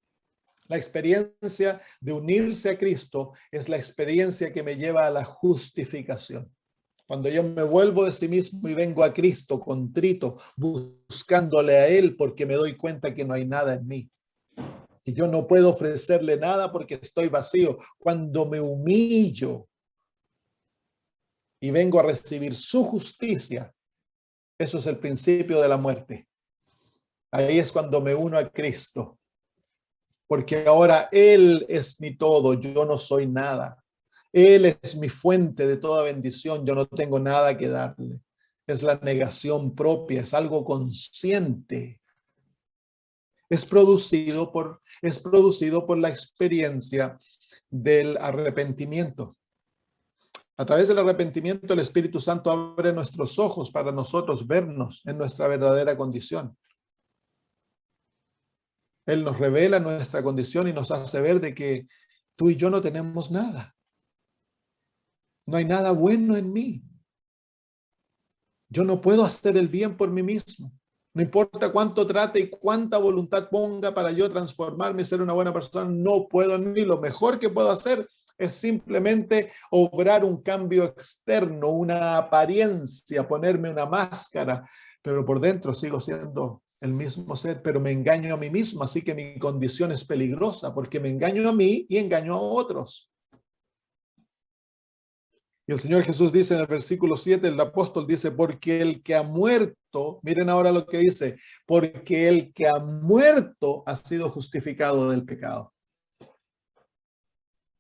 la experiencia de unirse a Cristo es la experiencia que me lleva a la justificación. Cuando yo me vuelvo de sí mismo y vengo a Cristo contrito, buscándole a Él porque me doy cuenta que no hay nada en mí. Y yo no puedo ofrecerle nada porque estoy vacío. Cuando me humillo y vengo a recibir su justicia, eso es el principio de la muerte. Ahí es cuando me uno a Cristo. Porque ahora Él es mi todo, yo no soy nada. Él es mi fuente de toda bendición, yo no tengo nada que darle. Es la negación propia, es algo consciente. Es producido por la experiencia del arrepentimiento. A través del arrepentimiento, el Espíritu Santo abre nuestros ojos para nosotros vernos en nuestra verdadera condición. Él nos revela nuestra condición y nos hace ver de que tú y yo no tenemos nada. No hay nada bueno en mí. Yo no puedo hacer el bien por mí mismo. No importa cuánto trate y cuánta voluntad ponga para yo transformarme y ser una buena persona, no puedo en mí. Lo mejor que puedo hacer es simplemente obrar un cambio externo, una apariencia, ponerme una máscara, pero por dentro sigo siendo el mismo ser, pero me engaño a mí mismo, así que mi condición es peligrosa porque me engaño a mí y engaño a otros. Y el Señor Jesús dice en el versículo 7, el apóstol dice, porque el que ha muerto, miren ahora lo que dice, porque el que ha muerto ha sido justificado del pecado.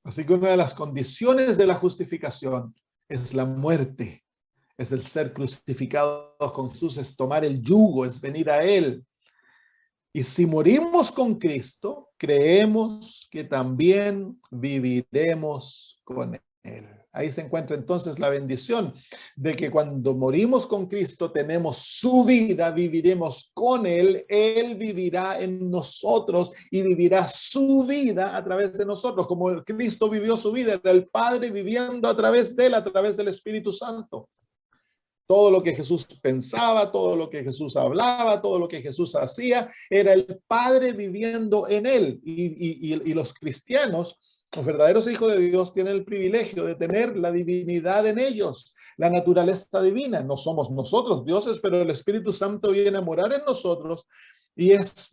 Así que una de las condiciones de la justificación es la muerte, es el ser crucificado con Jesús, es tomar el yugo, es venir a Él. Y si morimos con Cristo, creemos que también viviremos con Él. Ahí se encuentra entonces la bendición de que cuando morimos con Cristo tenemos su vida, viviremos con Él, Él vivirá en nosotros y vivirá su vida a través de nosotros, como Cristo vivió su vida, era el Padre viviendo a través de Él, a través del Espíritu Santo. Todo lo que Jesús pensaba, todo lo que Jesús hablaba, todo lo que Jesús hacía, era el Padre viviendo en Él. Y los cristianos, los verdaderos hijos de Dios, tienen el privilegio de tener la divinidad en ellos, la naturaleza divina. No somos nosotros dioses, pero el Espíritu Santo viene a morar en nosotros y es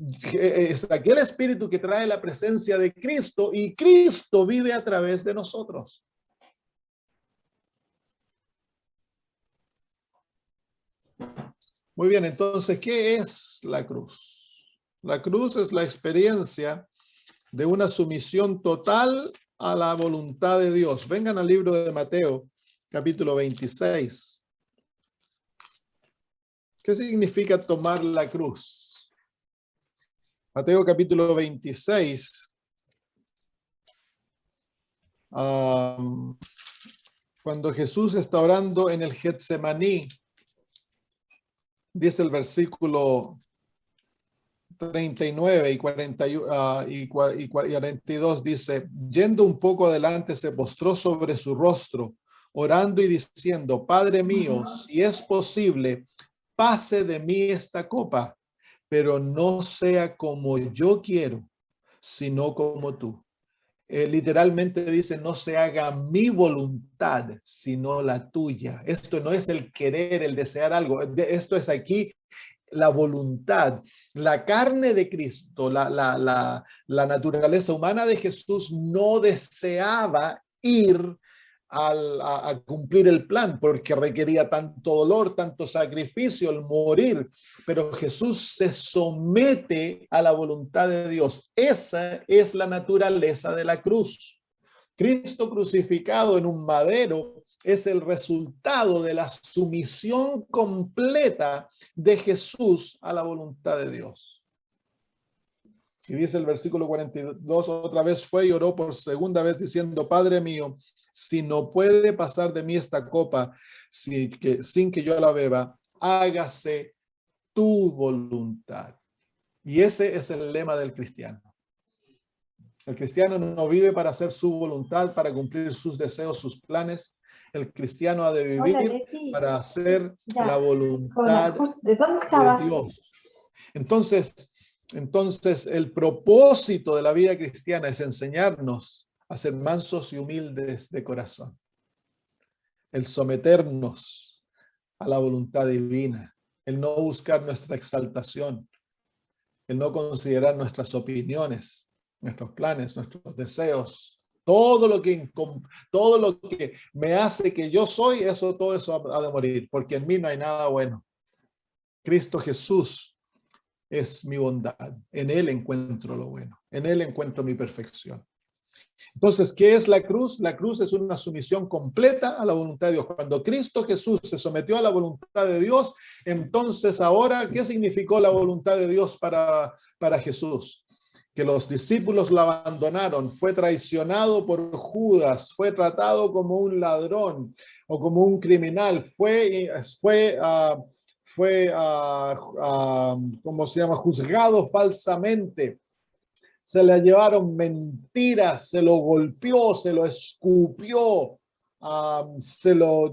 aquel Espíritu que trae la presencia de Cristo y Cristo vive a través de nosotros. Muy bien, entonces, ¿qué es la cruz? La cruz es la experiencia de una sumisión total a la voluntad de Dios. Vengan al libro de Mateo, capítulo 26. ¿Qué significa tomar la cruz? Mateo, capítulo 26. Cuando Jesús está orando en el Getsemaní, dice el versículo 39 y 42, dice, yendo un poco adelante, se postró sobre su rostro, orando y diciendo, Padre mío, si es posible, pase de mí esta copa, pero no sea como yo quiero, sino como tú. literalmente dice, no se haga mi voluntad, sino la tuya. Esto no es el querer, el desear algo. Esto es aquí la voluntad. La carne de Cristo, la naturaleza humana de Jesús no deseaba ir a cumplir el plan, porque requería tanto dolor, tanto sacrificio, el morir, pero Jesús se somete a la voluntad de Dios. Esa es la naturaleza de la cruz. Cristo crucificado en un madero es el resultado de la sumisión completa de Jesús a la voluntad de Dios. Y dice el versículo 42, otra vez fue y oró por segunda vez diciendo, Padre mío, si no puede pasar de mí esta copa sin que yo la beba, hágase tu voluntad. Y ese es el lema del cristiano. El cristiano no vive para hacer su voluntad, para cumplir sus deseos, sus planes. El cristiano ha de vivir para hacer la voluntad ¿de dónde estabas? de Dios. Entonces, el propósito de la vida cristiana es enseñarnos a ser mansos y humildes de corazón. El someternos a la voluntad divina. El no buscar nuestra exaltación. El no considerar nuestras opiniones, nuestros planes, nuestros deseos. Todo lo que me hace que yo soy, todo eso ha de morir, porque en mí no hay nada bueno. Cristo Jesús es mi bondad. En Él encuentro lo bueno. En Él encuentro mi perfección. Entonces, ¿qué es la cruz? La cruz es una sumisión completa a la voluntad de Dios. Cuando Cristo Jesús se sometió a la voluntad de Dios, entonces ahora, ¿qué significó la voluntad de Dios para Jesús? Que los discípulos lo abandonaron, fue traicionado por Judas, fue tratado como un ladrón o como un criminal, ¿cómo se llama? Juzgado falsamente. Se le llevaron mentiras, se lo golpeó, se lo escupió, se lo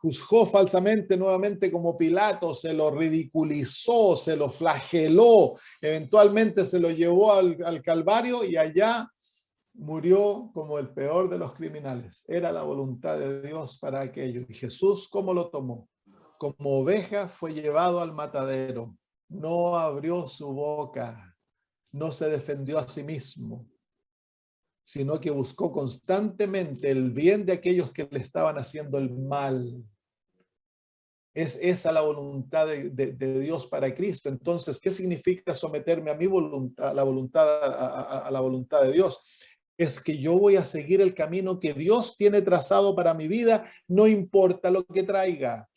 juzgó falsamente nuevamente como Pilato, se lo ridiculizó, se lo flageló, eventualmente se lo llevó al Calvario y allá murió como el peor de los criminales. Era la voluntad de Dios para aquello. Y Jesús, ¿cómo lo tomó? Como oveja fue llevado al matadero, no abrió su boca. No se defendió a sí mismo, sino que buscó constantemente el bien de aquellos que le estaban haciendo el mal. Es esa la voluntad de Dios para Cristo. Entonces, ¿qué significa someterme a mi voluntad, a la voluntad de Dios? Es que yo voy a seguir el camino que Dios tiene trazado para mi vida, no importa lo que traiga.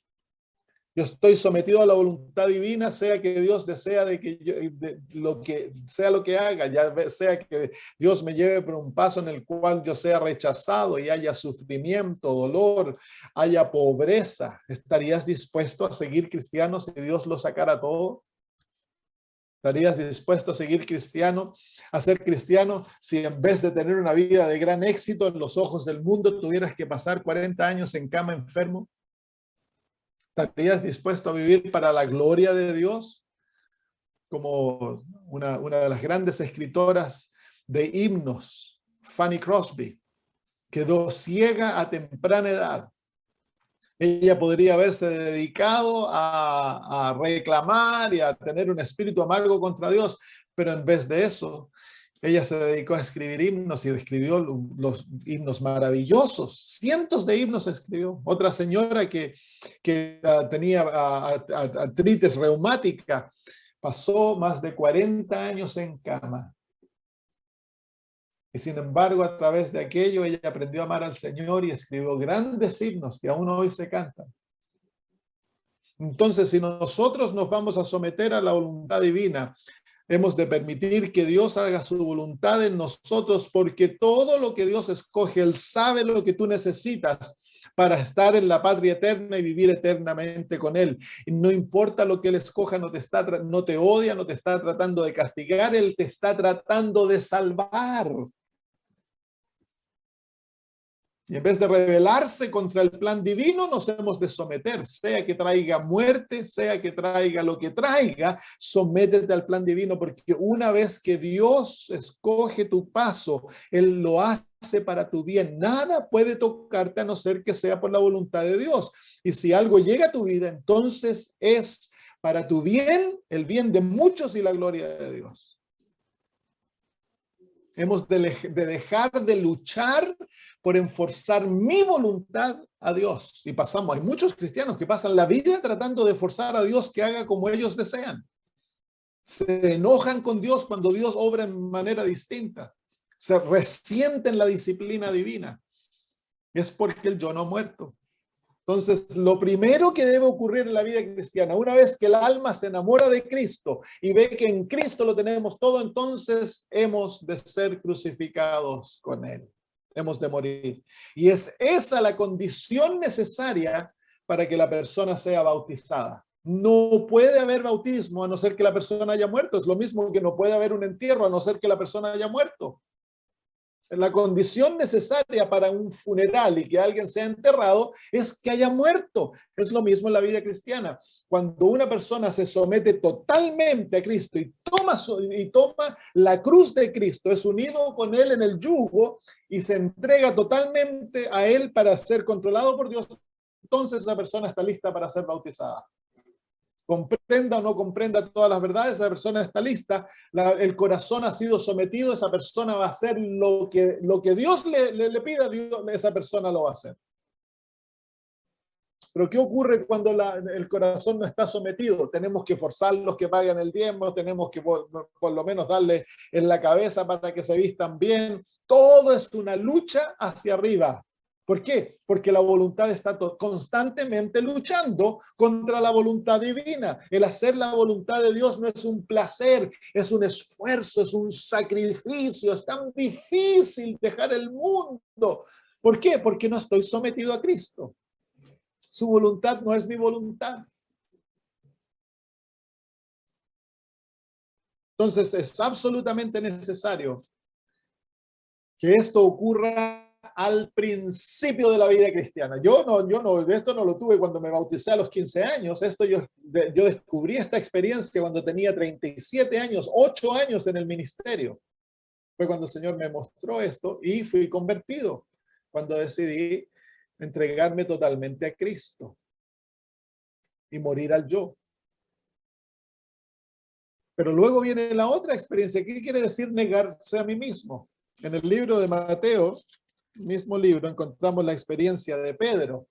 Yo estoy sometido a la voluntad divina, sea que Dios desea lo que haga, ya sea que Dios me lleve por un paso en el cual yo sea rechazado y haya sufrimiento, dolor, haya pobreza. ¿Estarías dispuesto a seguir cristiano si Dios lo sacara todo? ¿Estarías dispuesto a seguir cristiano, a ser cristiano, si en vez de tener una vida de gran éxito en los ojos del mundo, tuvieras que pasar 40 años en cama enfermo? ¿Estarías dispuesto a vivir para la gloria de Dios? Como una de las grandes escritoras de himnos, Fanny Crosby, quedó ciega a temprana edad. Ella podría haberse dedicado a reclamar y a tener un espíritu amargo contra Dios, pero en vez de eso, ella se dedicó a escribir himnos y escribió los himnos maravillosos. Cientos de himnos escribió. Otra señora que tenía artritis reumática pasó más de 40 años en cama. Y sin embargo, a través de aquello, ella aprendió a amar al Señor y escribió grandes himnos que aún hoy se cantan. Entonces, si nosotros nos vamos a someter a la voluntad divina, hemos de permitir que Dios haga su voluntad en nosotros, porque todo lo que Dios escoge, Él sabe lo que tú necesitas para estar en la patria eterna y vivir eternamente con Él. Y no importa lo que Él escoja, no te odia, no te está tratando de castigar, Él te está tratando de salvar. Y en vez de rebelarse contra el plan divino, nos hemos de someter, sea que traiga muerte, sea que traiga lo que traiga, sométete al plan divino, porque una vez que Dios escoge tu paso, Él lo hace para tu bien. Nada puede tocarte a no ser que sea por la voluntad de Dios. Y si algo llega a tu vida, entonces es para tu bien, el bien de muchos y la gloria de Dios. Hemos de dejar de luchar por enforzar mi voluntad a Dios. Y hay muchos cristianos que pasan la vida tratando de forzar a Dios que haga como ellos desean. Se enojan con Dios cuando Dios obra en manera distinta. Se resienten la disciplina divina. Es porque el yo no ha muerto. Entonces, lo primero que debe ocurrir en la vida cristiana, una vez que el alma se enamora de Cristo y ve que en Cristo lo tenemos todo, entonces hemos de ser crucificados con Él. Hemos de morir. Y es esa la condición necesaria para que la persona sea bautizada. No puede haber bautismo a no ser que la persona haya muerto. Es lo mismo que no puede haber un entierro a no ser que la persona haya muerto. La condición necesaria para un funeral y que alguien sea enterrado es que haya muerto. Es lo mismo en la vida cristiana. Cuando una persona se somete totalmente a Cristo y toma la cruz de Cristo, es unido con Él en el yugo y se entrega totalmente a Él para ser controlado por Dios, entonces la persona está lista para ser bautizada. Comprenda o no comprenda todas las verdades, esa persona está lista, el corazón ha sido sometido, esa persona va a hacer lo que Dios le pida, esa persona lo va a hacer. Pero ¿qué ocurre cuando el corazón no está sometido? Tenemos que forzarlos que paguen el diezmo, tenemos que por lo menos darle en la cabeza para que se vistan bien. Todo es una lucha hacia arriba. ¿Por qué? Porque la voluntad está constantemente luchando contra la voluntad divina. El hacer la voluntad de Dios no es un placer, es un esfuerzo, es un sacrificio. Es tan difícil dejar el mundo. ¿Por qué? Porque no estoy sometido a Cristo. Su voluntad no es mi voluntad. Entonces es absolutamente necesario que esto ocurra al principio de la vida cristiana. Esto no lo tuve cuando me bauticé a los 15 años. Yo descubrí esta experiencia cuando tenía 37 años, 8 años en el ministerio. Fue cuando el Señor me mostró esto y fui convertido, cuando decidí entregarme totalmente a Cristo y morir al yo. Pero luego viene la otra experiencia. ¿Qué quiere decir negarse a mí mismo? En el libro de Mateo, mismo libro, encontramos la experiencia de Pedro.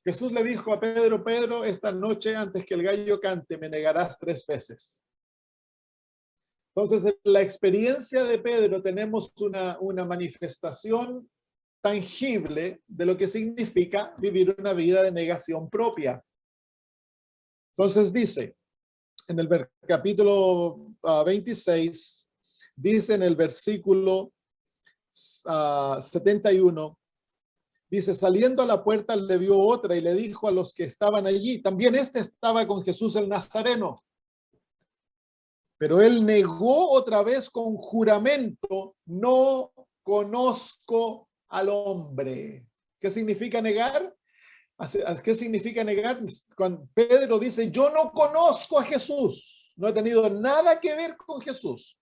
Jesús le dijo a Pedro: Pedro, esta noche antes que el gallo cante me negarás 3 veces. Entonces, en la experiencia de Pedro tenemos una manifestación tangible de lo que significa vivir una vida de negación propia. Entonces dice, en el capítulo 26, dice en el versículo 71, dice: saliendo a la puerta le vio otra y le dijo a los que estaban allí, también estaba con Jesús el Nazareno. Pero él negó otra vez con juramento: no conozco al hombre. ¿Qué significa negar? ¿Qué significa negar? Cuando Pedro dice: yo no conozco a Jesús, no he tenido nada que ver con Jesús.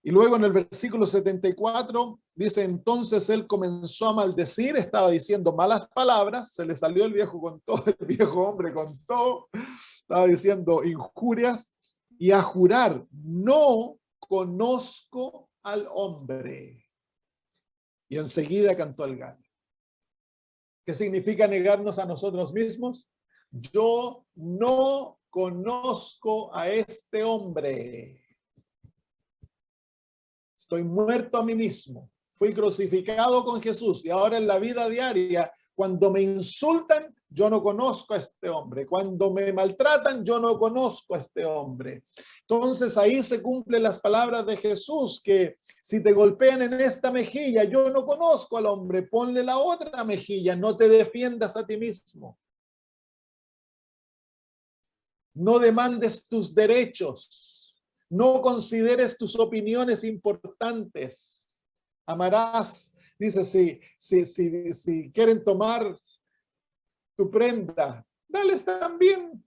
Y luego en el versículo 74 dice: entonces él comenzó a maldecir, estaba diciendo malas palabras, se le salió el viejo con todo, el viejo hombre con todo, estaba diciendo injurias y a jurar: no conozco al hombre. Y enseguida cantó el gallo. ¿Qué significa negarnos a nosotros mismos? Yo no conozco a este hombre. Estoy muerto a mí mismo. Fui crucificado con Jesús y ahora en la vida diaria, cuando me insultan, yo no conozco a este hombre. Cuando me maltratan, yo no conozco a este hombre. Entonces ahí se cumplen las palabras de Jesús, que si te golpean en esta mejilla, yo no conozco al hombre, ponle la otra mejilla, no te defiendas a ti mismo. No demandes tus derechos, no consideres tus opiniones importantes. Amarás Dice, si quieren tomar tu prenda, dales también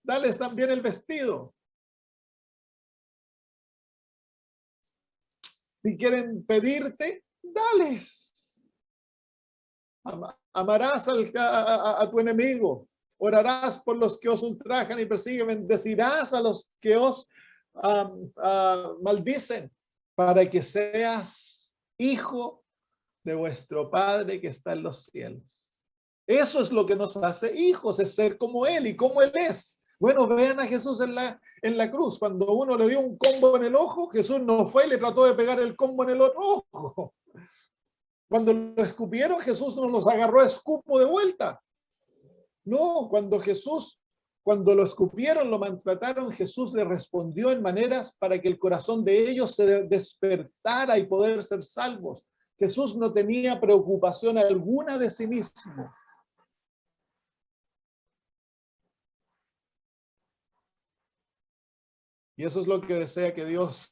el vestido. Si quieren pedirte, dales. Amarás a tu enemigo. Orarás por los que os ultrajan y persiguen. Bendecirás a los que os maldicen, para que seas hijo de vuestro Padre que está en los cielos. Eso es lo que nos hace hijos, es ser como Él y como Él es. Bueno, vean a Jesús en la cruz. Cuando uno le dio un combo en el ojo, Jesús no fue y le trató de pegar el combo en el otro ojo. Cuando lo escupieron, Jesús no los agarró a escupo de vuelta. No, cuando lo escupieron, lo maltrataron, Jesús le respondió en maneras para que el corazón de ellos se despertara y poder ser salvos. Jesús no tenía preocupación alguna de sí mismo. Y eso es lo que desea que Dios,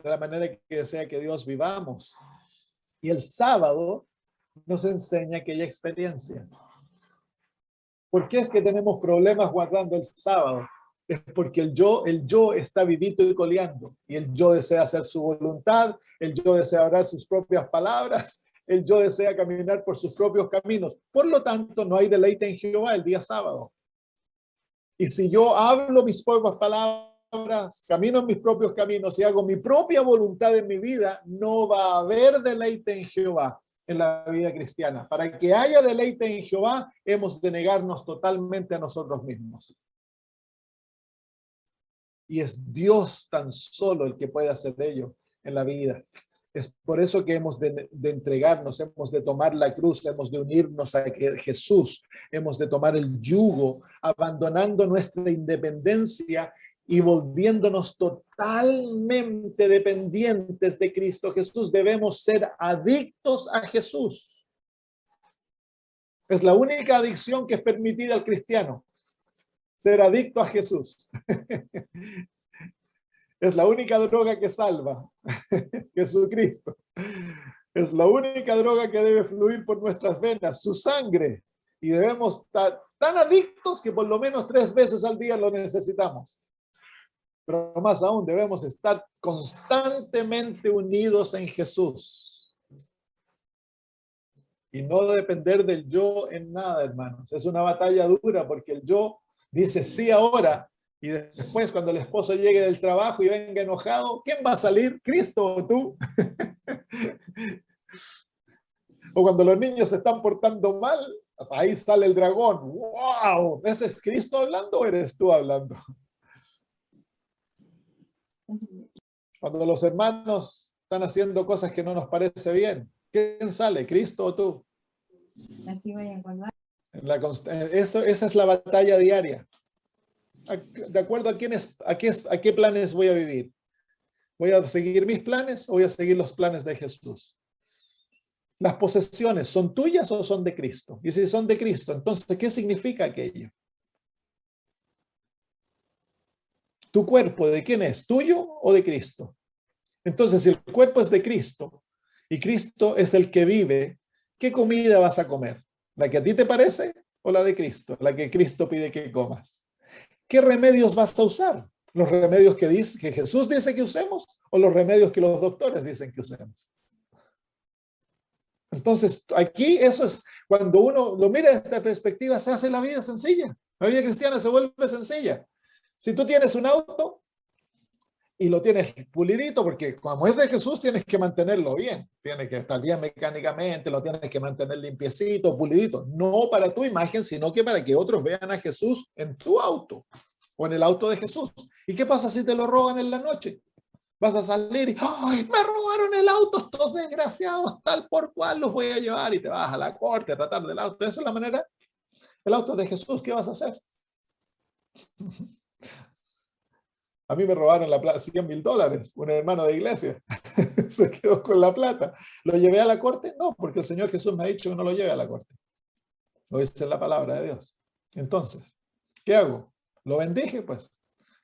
de la manera que desea que Dios vivamos. Y el sábado nos enseña aquella experiencia. ¿Por qué es que tenemos problemas guardando el sábado? Es porque el yo está vivito y coleando. Y el yo desea hacer su voluntad, el yo desea hablar sus propias palabras, el yo desea caminar por sus propios caminos. Por lo tanto, no hay deleite en Jehová el día sábado. Y si yo hablo mis propias palabras, camino en mis propios caminos y hago mi propia voluntad en mi vida, no va a haber deleite en Jehová en la vida cristiana. Para que haya deleite en Jehová, hemos de negarnos totalmente a nosotros mismos. Y es Dios tan solo el que puede hacer ello en la vida. Es por eso que hemos de entregarnos, hemos de tomar la cruz, hemos de unirnos a Jesús, hemos de tomar el yugo, abandonando nuestra independencia y volviéndonos totalmente dependientes de Cristo Jesús. Debemos ser adictos a Jesús. Es la única adicción que es permitida al cristiano, ser adicto a Jesús. Es la única droga que salva, Jesucristo. Es la única droga que debe fluir por nuestras venas, su sangre. Y debemos estar tan adictos que por lo menos 3 veces al día lo necesitamos. Pero más aún, debemos estar constantemente unidos en Jesús. Y no depender del yo en nada, hermanos. Es una batalla dura porque el yo dice sí ahora. Y después, cuando el esposo llegue del trabajo y venga enojado, ¿quién va a salir? ¿Cristo o tú? O cuando los niños se están portando mal, ahí sale el dragón. ¡Wow! ¿Ese es Cristo hablando o eres tú hablando? Cuando los hermanos están haciendo cosas que no nos parece bien, ¿quién sale? ¿Cristo o tú? Esa es la batalla diaria. ¿De acuerdo a qué planes voy a vivir? ¿Voy a seguir mis planes o voy a seguir los planes de Jesús? ¿Las posesiones son tuyas o son de Cristo? Y si son de Cristo, entonces, ¿qué significa aquello? ¿Tu cuerpo de quién es? ¿Tuyo o de Cristo? Entonces, si el cuerpo es de Cristo y Cristo es el que vive, ¿qué comida vas a comer? ¿La que a ti te parece o la de Cristo? La que Cristo pide que comas. ¿Qué remedios vas a usar? ¿Los remedios que Jesús dice que usemos o los remedios que los doctores dicen que usemos? Entonces, aquí eso es, cuando uno lo mira desde esta perspectiva, se hace la vida sencilla. La vida cristiana se vuelve sencilla. Si tú tienes un auto y lo tienes pulidito, porque como es de Jesús, tienes que mantenerlo bien. Tiene que estar bien mecánicamente, lo tienes que mantener limpiecito, pulidito. No para tu imagen, sino que para que otros vean a Jesús en tu auto o en el auto de Jesús. ¿Y qué pasa si te lo roban en la noche? Vas a salir y ¡ay, me robaron el auto! Estos desgraciados, tal por cual los voy a llevar, y te vas a la corte a tratar del auto. Esa es la manera. El auto de Jesús, ¿qué vas a hacer? A mí me robaron la plata, $100,000, un hermano de iglesia. Se quedó con la plata. ¿Lo llevé a la corte? No, porque el Señor Jesús me ha dicho que no lo lleve a la corte. Lo dice la palabra de Dios. Entonces, ¿qué hago? ¿Lo bendije? Pues.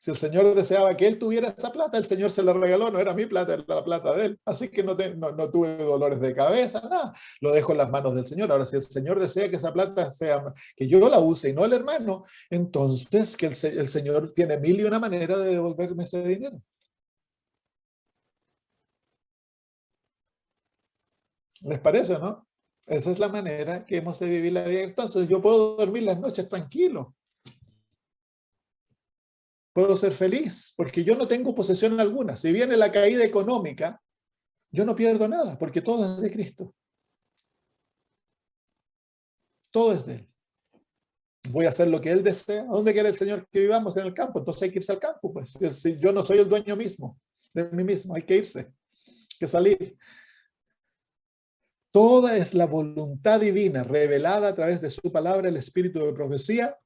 Si el Señor deseaba que él tuviera esa plata, el Señor se la regaló, no era mi plata, era la plata de él. Así que no tuve dolores de cabeza, nada. Lo dejo en las manos del Señor. Ahora, si el Señor desea que esa plata sea, que yo la use y no el hermano, entonces que el Señor tiene mil y una manera de devolverme ese dinero. ¿Les parece, no? Esa es la manera que hemos de vivir la vida. Entonces yo puedo dormir las noches tranquilo. Puedo ser feliz porque yo no tengo posesión alguna. Si viene la caída económica, yo no pierdo nada porque todo es de Cristo. Todo es de Él. Voy a hacer lo que Él desea. ¿A dónde quiere el Señor que vivamos? En el campo. Entonces hay que irse al campo. Pues. Si yo no soy el dueño mismo de mí mismo, hay que irse, hay que salir. Toda es la voluntad divina revelada a través de su palabra, el espíritu de profecía.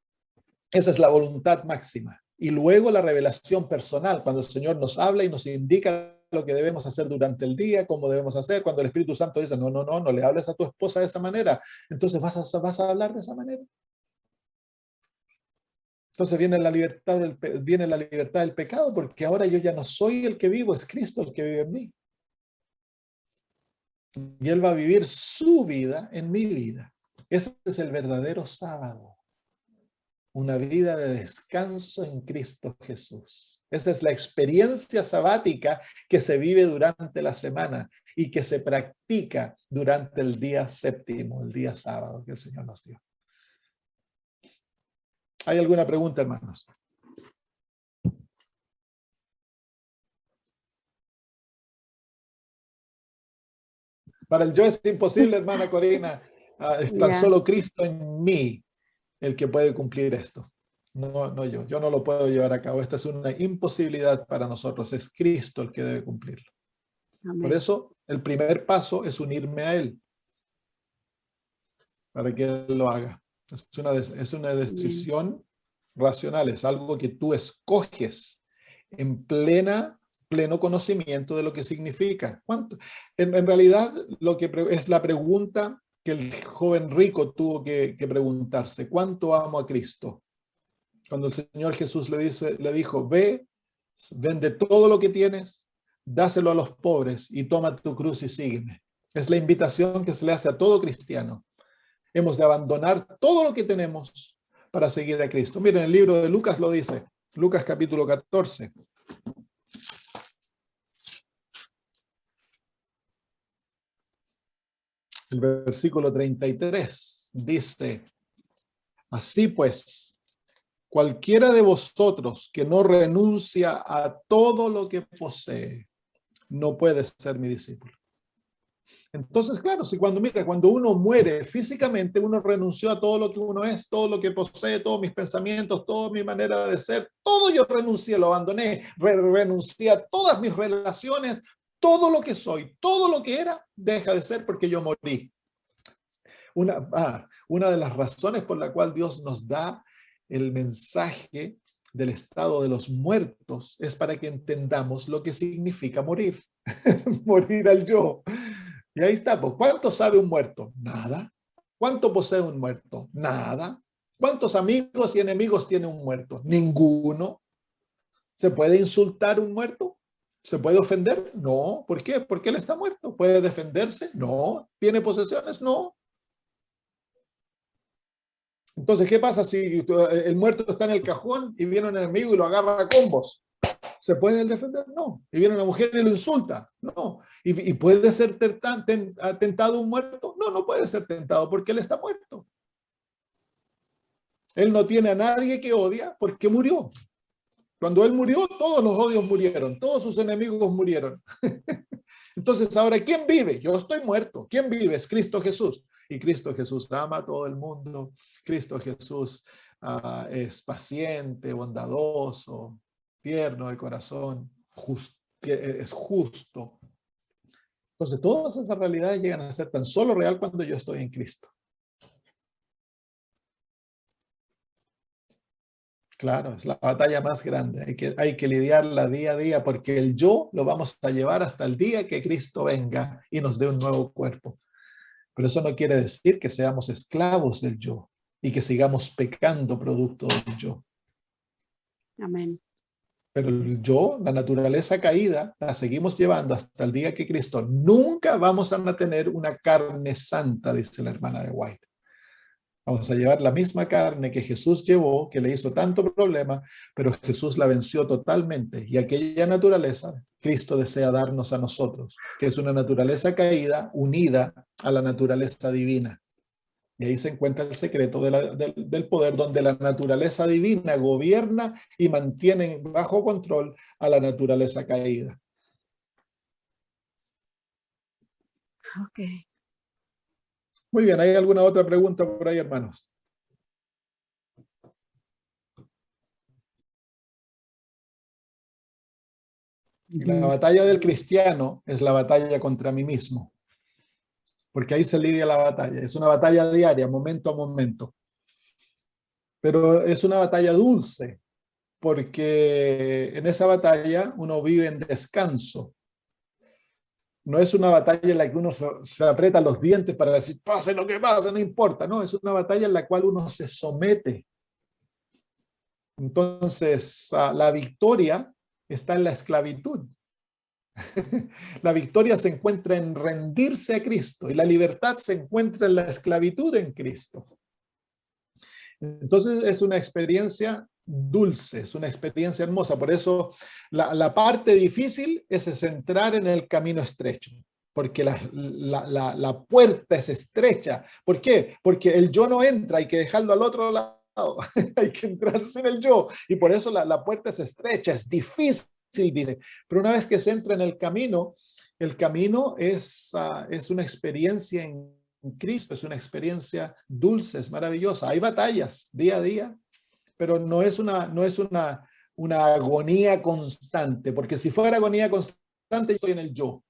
Esa es la voluntad máxima. Y luego la revelación personal, cuando el Señor nos habla y nos indica lo que debemos hacer durante el día, cómo debemos hacer, cuando el Espíritu Santo dice, no le hables a tu esposa de esa manera, entonces vas a hablar de esa manera. Entonces viene la libertad del pecado, porque ahora yo ya no soy el que vivo, es Cristo el que vive en mí. Y Él va a vivir su vida en mi vida. Ese es el verdadero sábado. Una vida de descanso en Cristo Jesús. Esa es la experiencia sabática que se vive durante la semana y que se practica durante el día séptimo, el día sábado que el Señor nos dio. ¿Hay alguna pregunta, hermanos? Para el yo es imposible, hermana Corina. Es tan solo Cristo en mí el que puede cumplir esto. No yo. Yo no lo puedo llevar a cabo. Esta es una imposibilidad para nosotros. Es Cristo el que debe cumplirlo. Amén. Por eso, el primer paso es unirme a Él. Para que Él lo haga. Es una decisión racional. Es algo que tú escoges en pleno conocimiento de lo que significa. ¿Cuánto? En realidad, lo que es la pregunta que el joven rico tuvo que preguntarse: ¿cuánto amo a Cristo? Cuando el Señor Jesús le dijo, vende todo lo que tienes, dáselo a los pobres y toma tu cruz y sígueme. Es la invitación que se le hace a todo cristiano. Hemos de abandonar todo lo que tenemos para seguir a Cristo. Miren, el libro de Lucas lo dice. Lucas capítulo 14. El versículo 33 dice, así pues, cualquiera de vosotros que no renuncia a todo lo que posee, no puede ser mi discípulo. Entonces, claro, si cuando uno muere físicamente, uno renunció a todo lo que uno es, todo lo que posee, todos mis pensamientos, toda mi manera de ser, todo yo renuncié, lo abandoné, renuncié a todas mis relaciones, todo lo que soy, todo lo que era, deja de ser porque yo morí. Una de las razones por la cual Dios nos da el mensaje del estado de los muertos es para que entendamos lo que significa morir, morir al yo. Y ahí está, pues, ¿cuánto sabe un muerto? Nada. ¿Cuánto posee un muerto? Nada. ¿Cuántos amigos y enemigos tiene un muerto? Ninguno. ¿Se puede insultar un muerto? ¿Se puede ofender? No. ¿Por qué? Porque él está muerto. ¿Puede defenderse? No. ¿Tiene posesiones? No. Entonces, ¿qué pasa si el muerto está en el cajón y viene un enemigo y lo agarra a combos? ¿Se puede defender? No. Y viene una mujer y lo insulta. No. ¿Y puede ser tentado un muerto? No, no puede ser tentado porque él está muerto. Él no tiene a nadie que odia porque murió. Cuando él murió, todos los odios murieron, todos sus enemigos murieron. Entonces, ahora, ¿quién vive? Yo estoy muerto. ¿Quién vive? Es Cristo Jesús. Y Cristo Jesús ama a todo el mundo. Cristo Jesús es paciente, bondadoso, tierno de corazón, es justo. Entonces, todas esas realidades llegan a ser tan solo real cuando yo estoy en Cristo. Claro, es la batalla más grande. Hay que lidiarla día a día porque el yo lo vamos a llevar hasta el día que Cristo venga y nos dé un nuevo cuerpo. Pero eso no quiere decir que seamos esclavos del yo y que sigamos pecando producto del yo. Amén. Pero la naturaleza caída, la seguimos llevando hasta el día que Cristo. Nunca vamos a tener una carne santa, dice la hermana de White. Vamos a llevar la misma carne que Jesús llevó, que le hizo tanto problema, pero Jesús la venció totalmente. Y aquella naturaleza, Cristo desea darnos a nosotros, que es una naturaleza caída, unida a la naturaleza divina. Y ahí se encuentra el secreto del poder, donde la naturaleza divina gobierna y mantiene bajo control a la naturaleza caída. Ok. Muy bien, ¿hay alguna otra pregunta por ahí, hermanos? La batalla del cristiano es la batalla contra mí mismo, porque ahí se lidia la batalla. Es una batalla diaria, momento a momento. Pero es una batalla dulce, porque en esa batalla uno vive en descanso. No es una batalla en la que uno se aprieta los dientes para decir, pase lo que pase, no importa. No, es una batalla en la cual uno se somete. Entonces, la victoria está en la esclavitud. La victoria se encuentra en rendirse a Cristo y la libertad se encuentra en la esclavitud en Cristo. Entonces es una experiencia dulce, es una experiencia hermosa. Por eso la parte difícil es entrar en el camino estrecho, porque la puerta es estrecha. ¿Por qué? Porque el yo no entra, hay que dejarlo al otro lado. Hay que entrar sin el yo. Y por eso la puerta es estrecha, es difícil, dice. Pero una vez que se entra en el camino es una experiencia en Cristo, es una experiencia dulce, es maravillosa. Hay batallas día a día, pero no es una agonía constante, porque si fuera agonía constante, yo estoy en el yo.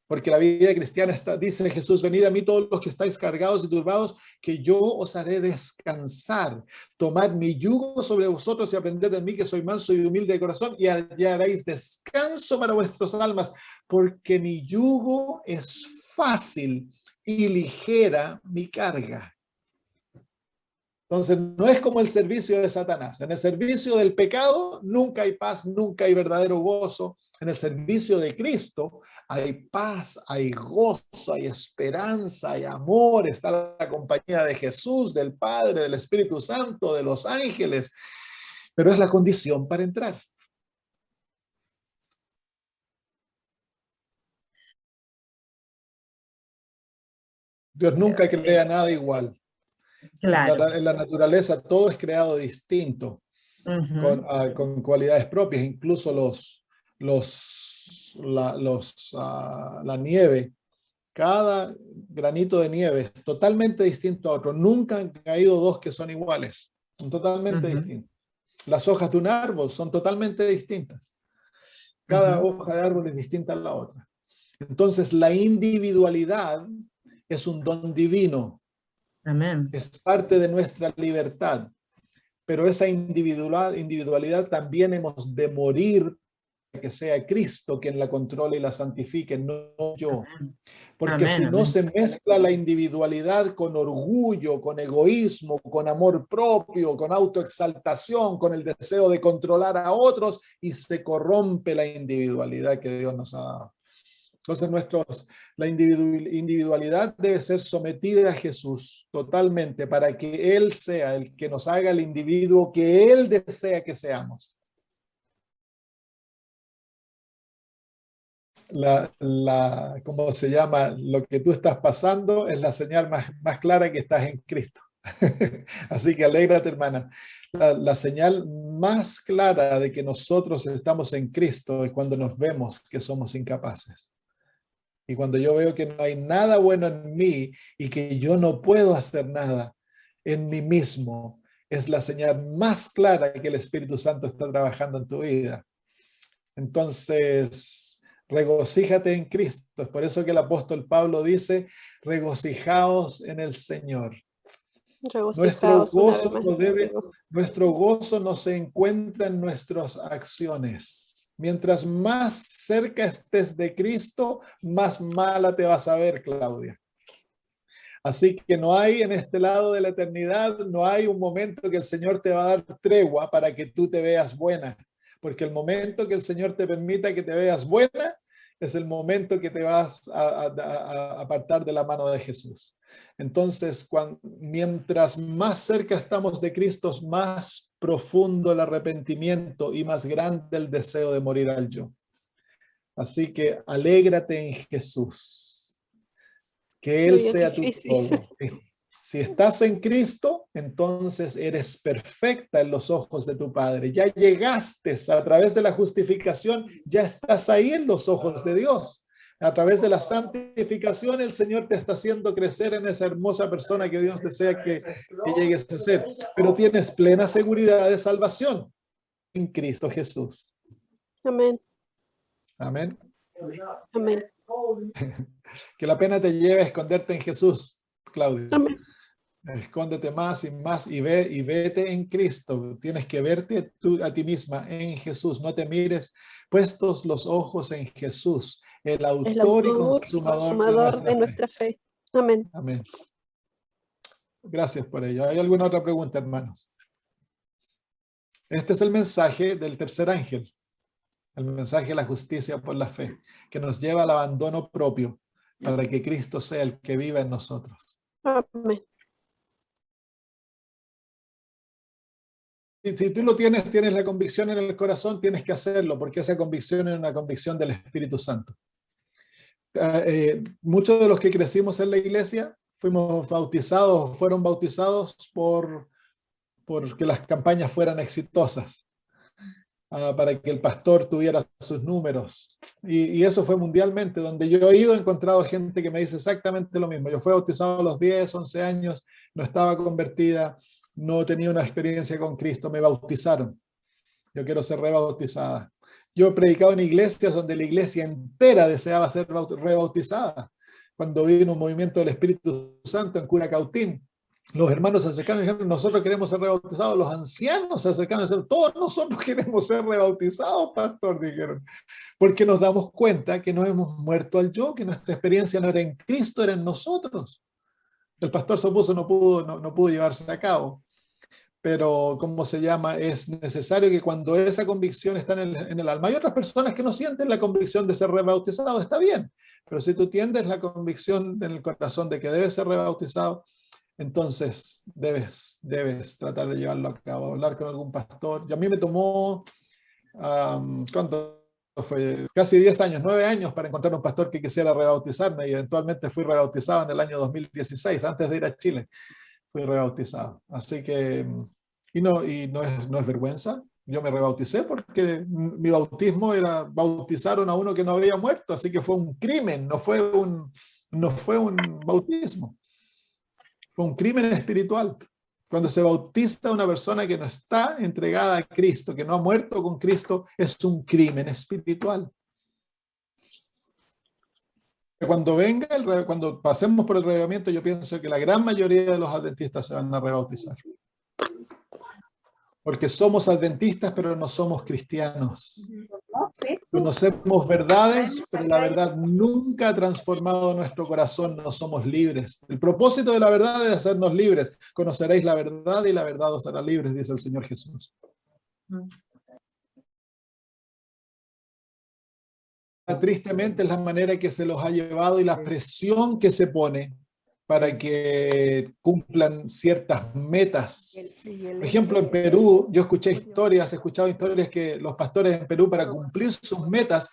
Porque la vida cristiana dice Jesús, venid a mí todos los que estáis cargados y turbados, que yo os haré descansar. Tomad mi yugo sobre vosotros y aprended de mí, que soy manso y humilde de corazón, y haréis descanso para vuestras almas, porque mi yugo es fácil y ligera mi carga. Entonces, no es como el servicio de Satanás. En el servicio del pecado nunca hay paz, nunca hay verdadero gozo. En el servicio de Cristo hay paz, hay gozo, hay esperanza, hay amor. Está la compañía de Jesús, del Padre, del Espíritu Santo, de los ángeles. Pero es la condición para entrar. Dios nunca crea nada igual. Claro. En la naturaleza todo es creado distinto, con cualidades propias, incluso la nieve. Cada granito de nieve es totalmente distinto a otro. Nunca han caído dos que son iguales, son totalmente distintos. Las hojas de un árbol son totalmente distintas. Cada hoja de árbol es distinta a la otra. Entonces la individualidad es un don divino. Amén. Es parte de nuestra libertad, pero esa individualidad también hemos de morir para que sea Cristo quien la controle y la santifique, no yo. Porque si no se mezcla la individualidad con orgullo, con egoísmo, con amor propio, con autoexaltación, con el deseo de controlar a otros, y se corrompe la individualidad que Dios nos ha dado. Entonces la individualidad debe ser sometida a Jesús totalmente para que Él sea el que nos haga el individuo que Él desea que seamos. ¿Cómo se llama? Lo que tú estás pasando es la señal más clara que estás en Cristo. Así que alégrate, hermana. La señal más clara de que nosotros estamos en Cristo es cuando nos vemos que somos incapaces. Y cuando yo veo que no hay nada bueno en mí y que yo no puedo hacer nada en mí mismo, es la señal más clara que el Espíritu Santo está trabajando en tu vida. Entonces, regocíjate en Cristo. Es por eso que el apóstol Pablo dice, regocijaos en el Señor. Nuestro gozo no se encuentra en nuestras acciones. Mientras más cerca estés de Cristo, más mala te vas a ver, Claudia. Así que no hay en este lado de la eternidad, no hay un momento que el Señor te va a dar tregua para que tú te veas buena, porque el momento que el Señor te permita que te veas buena, es el momento que te vas a apartar de la mano de Jesús. Entonces, mientras más cerca estamos de Cristo, más profundo el arrepentimiento y más grande el deseo de morir al yo. Así que alégrate en Jesús, que Él sea tu todo. Si estás en Cristo, entonces eres perfecta en los ojos de tu Padre. Ya llegaste a través de la justificación, ya estás ahí en los ojos de Dios. A través de la santificación, el Señor te está haciendo crecer en esa hermosa persona que Dios desea que llegues a ser. Pero tienes plena seguridad de salvación en Cristo Jesús. Amén. Amén. Amén. Que la pena te lleve a esconderte en Jesús, Claudia. Amén. Escóndete más y más y vete en Cristo. Tienes que verte a ti misma en Jesús. No te mires, puestos los ojos en Jesús, el autor y consumador de nuestra fe. Amén. Amén. Gracias por ello. ¿Hay alguna otra pregunta, hermanos? Este es el mensaje del tercer ángel, el mensaje de la justicia por la fe, que nos lleva al abandono propio para que Cristo sea el que viva en nosotros. Amén. Si tú lo tienes la convicción en el corazón, tienes que hacerlo, porque esa convicción es una convicción del Espíritu Santo. Muchos de los que crecimos en la iglesia fueron bautizados porque las campañas fueran exitosas, para que el pastor tuviera sus números. Y eso fue mundialmente. Donde yo he encontrado gente que me dice exactamente lo mismo. Yo fui bautizado a los 10, 11 años, no estaba convertida, no tenía una experiencia con Cristo, me bautizaron. Yo quiero ser rebautizada. Yo he predicado en iglesias donde la iglesia entera deseaba ser rebautizada. Cuando vino un movimiento del Espíritu Santo en Curacautín, los hermanos se acercaron y dijeron, nosotros queremos ser rebautizados. Los ancianos se acercaron y dijeron, todos nosotros queremos ser rebautizados, pastor, dijeron. Porque nos damos cuenta que no hemos muerto al yo, que nuestra experiencia no era en Cristo, era en nosotros. El pastor se opuso, no pudo llevarse a cabo. Pero, ¿cómo se llama? Es necesario que cuando esa convicción está en el alma, hay otras personas que no sienten la convicción de ser rebautizado, está bien, pero si tú tienes la convicción en el corazón de que debes ser rebautizado, entonces debes tratar de llevarlo a cabo, hablar con algún pastor. Y a mí me tomó, ¿cuánto fue? Casi 10 años, 9 años para encontrar un pastor que quisiera rebautizarme, y eventualmente fui rebautizado en el año 2016, antes de ir a Chile. Fui rebautizado. Así que, no es vergüenza. Yo me rebauticé porque mi bautismo bautizaron a uno que no había muerto, así que fue un crimen, no fue un bautismo. Fue un crimen espiritual. Cuando se bautiza a una persona que no está entregada a Cristo, que no ha muerto con Cristo, es un crimen espiritual. Cuando pasemos por el reavivamiento, yo pienso que la gran mayoría de los adventistas se van a rebautizar. Porque somos adventistas, pero no somos cristianos. Conocemos verdades, pero la verdad nunca ha transformado nuestro corazón, no somos libres. El propósito de la verdad es hacernos libres. Conoceréis la verdad y la verdad os hará libres, dice el Señor Jesús. Tristemente es la manera que se los ha llevado y la presión que se pone para que cumplan ciertas metas. Por ejemplo, en Perú, yo he escuchado historias que los pastores en Perú, para cumplir sus metas,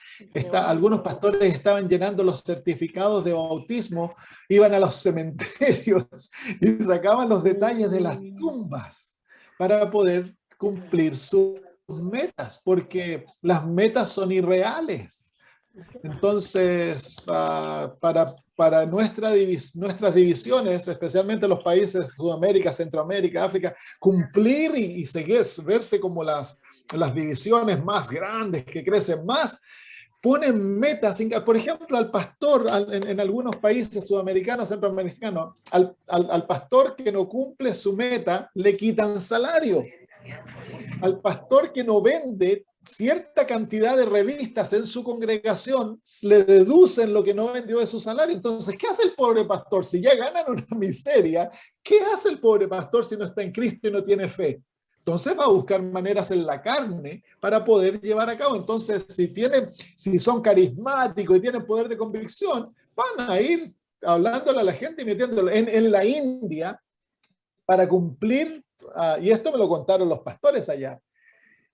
algunos pastores estaban llenando los certificados de bautismo, iban a los cementerios y sacaban los detalles de las tumbas para poder cumplir sus metas, porque las metas son irreales. Entonces, para nuestras divisiones, especialmente los países de Sudamérica, Centroamérica, África, cumplir y verse como las divisiones más grandes, que crecen más, ponen metas. Por ejemplo, al pastor, en algunos países sudamericanos, centroamericanos, al pastor que no cumple su meta, le quitan salario. Al pastor que no vende cierta cantidad de revistas en su congregación, le deducen lo que no vendió de su salario. Entonces, ¿qué hace el pobre pastor? Si ya ganan una miseria, ¿qué hace el pobre pastor si no está en Cristo y no tiene fe? Entonces va a buscar maneras en la carne para poder llevar a cabo. Entonces, si son carismáticos y tienen poder de convicción, van a ir hablándole a la gente y metiéndolo. En la India, para cumplir, y esto me lo contaron los pastores allá,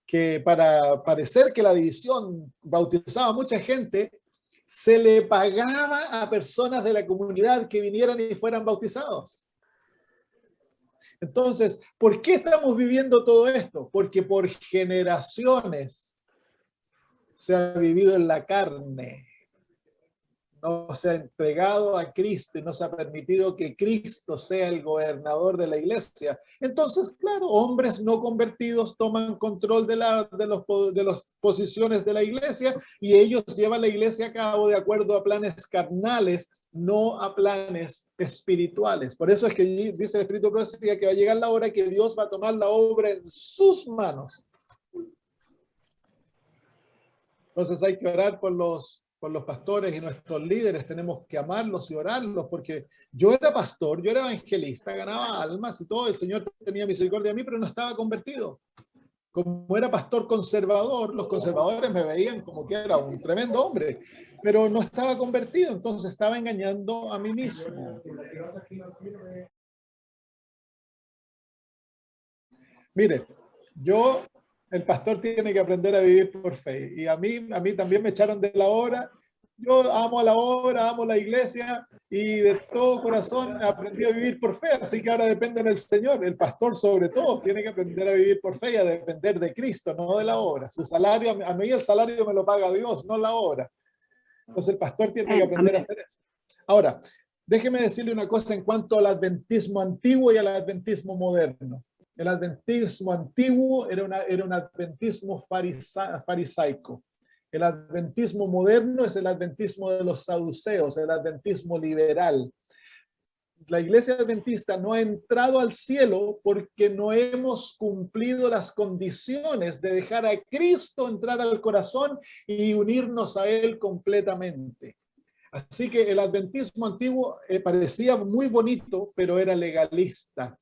que para parecer que la división bautizaba a mucha gente, se le pagaba a personas de la comunidad que vinieran y fueran bautizados. Entonces, ¿por qué estamos viviendo todo esto? Porque por generaciones se ha vivido en la carne. No se ha entregado a Cristo y no se ha permitido que Cristo sea el gobernador de la iglesia. Entonces, claro, hombres no convertidos toman control de las posiciones de la iglesia y ellos llevan la iglesia a cabo de acuerdo a planes carnales, no a planes espirituales. Por eso es que dice el Espíritu de Profecía que va a llegar la hora que Dios va a tomar la obra en sus manos. Entonces hay que orar por los pastores y nuestros líderes. Tenemos que amarlos y orarlos, porque yo era pastor, yo era evangelista, ganaba almas y todo, el Señor tenía misericordia de mí, pero no estaba convertido. Como era pastor conservador, los conservadores me veían como que era un tremendo hombre, pero no estaba convertido, entonces estaba engañando a mí mismo. Mire, el pastor tiene que aprender a vivir por fe, y a mí también me echaron de la obra. Yo amo la obra, amo la iglesia, y de todo corazón aprendí a vivir por fe, así que ahora depende del Señor. El pastor sobre todo tiene que aprender a vivir por fe y a depender de Cristo, no de la obra. Su salario, a mí el salario me lo paga Dios, no la obra. Entonces el pastor tiene que aprender a hacer eso. Ahora, déjeme decirle una cosa en cuanto al adventismo antiguo y al adventismo moderno. El adventismo antiguo era un adventismo farisaico. El adventismo moderno es el adventismo de los saduceos, el adventismo liberal. La iglesia adventista no ha entrado al cielo porque no hemos cumplido las condiciones de dejar a Cristo entrar al corazón y unirnos a Él completamente. Así que el adventismo antiguo parecía muy bonito, pero era legalista,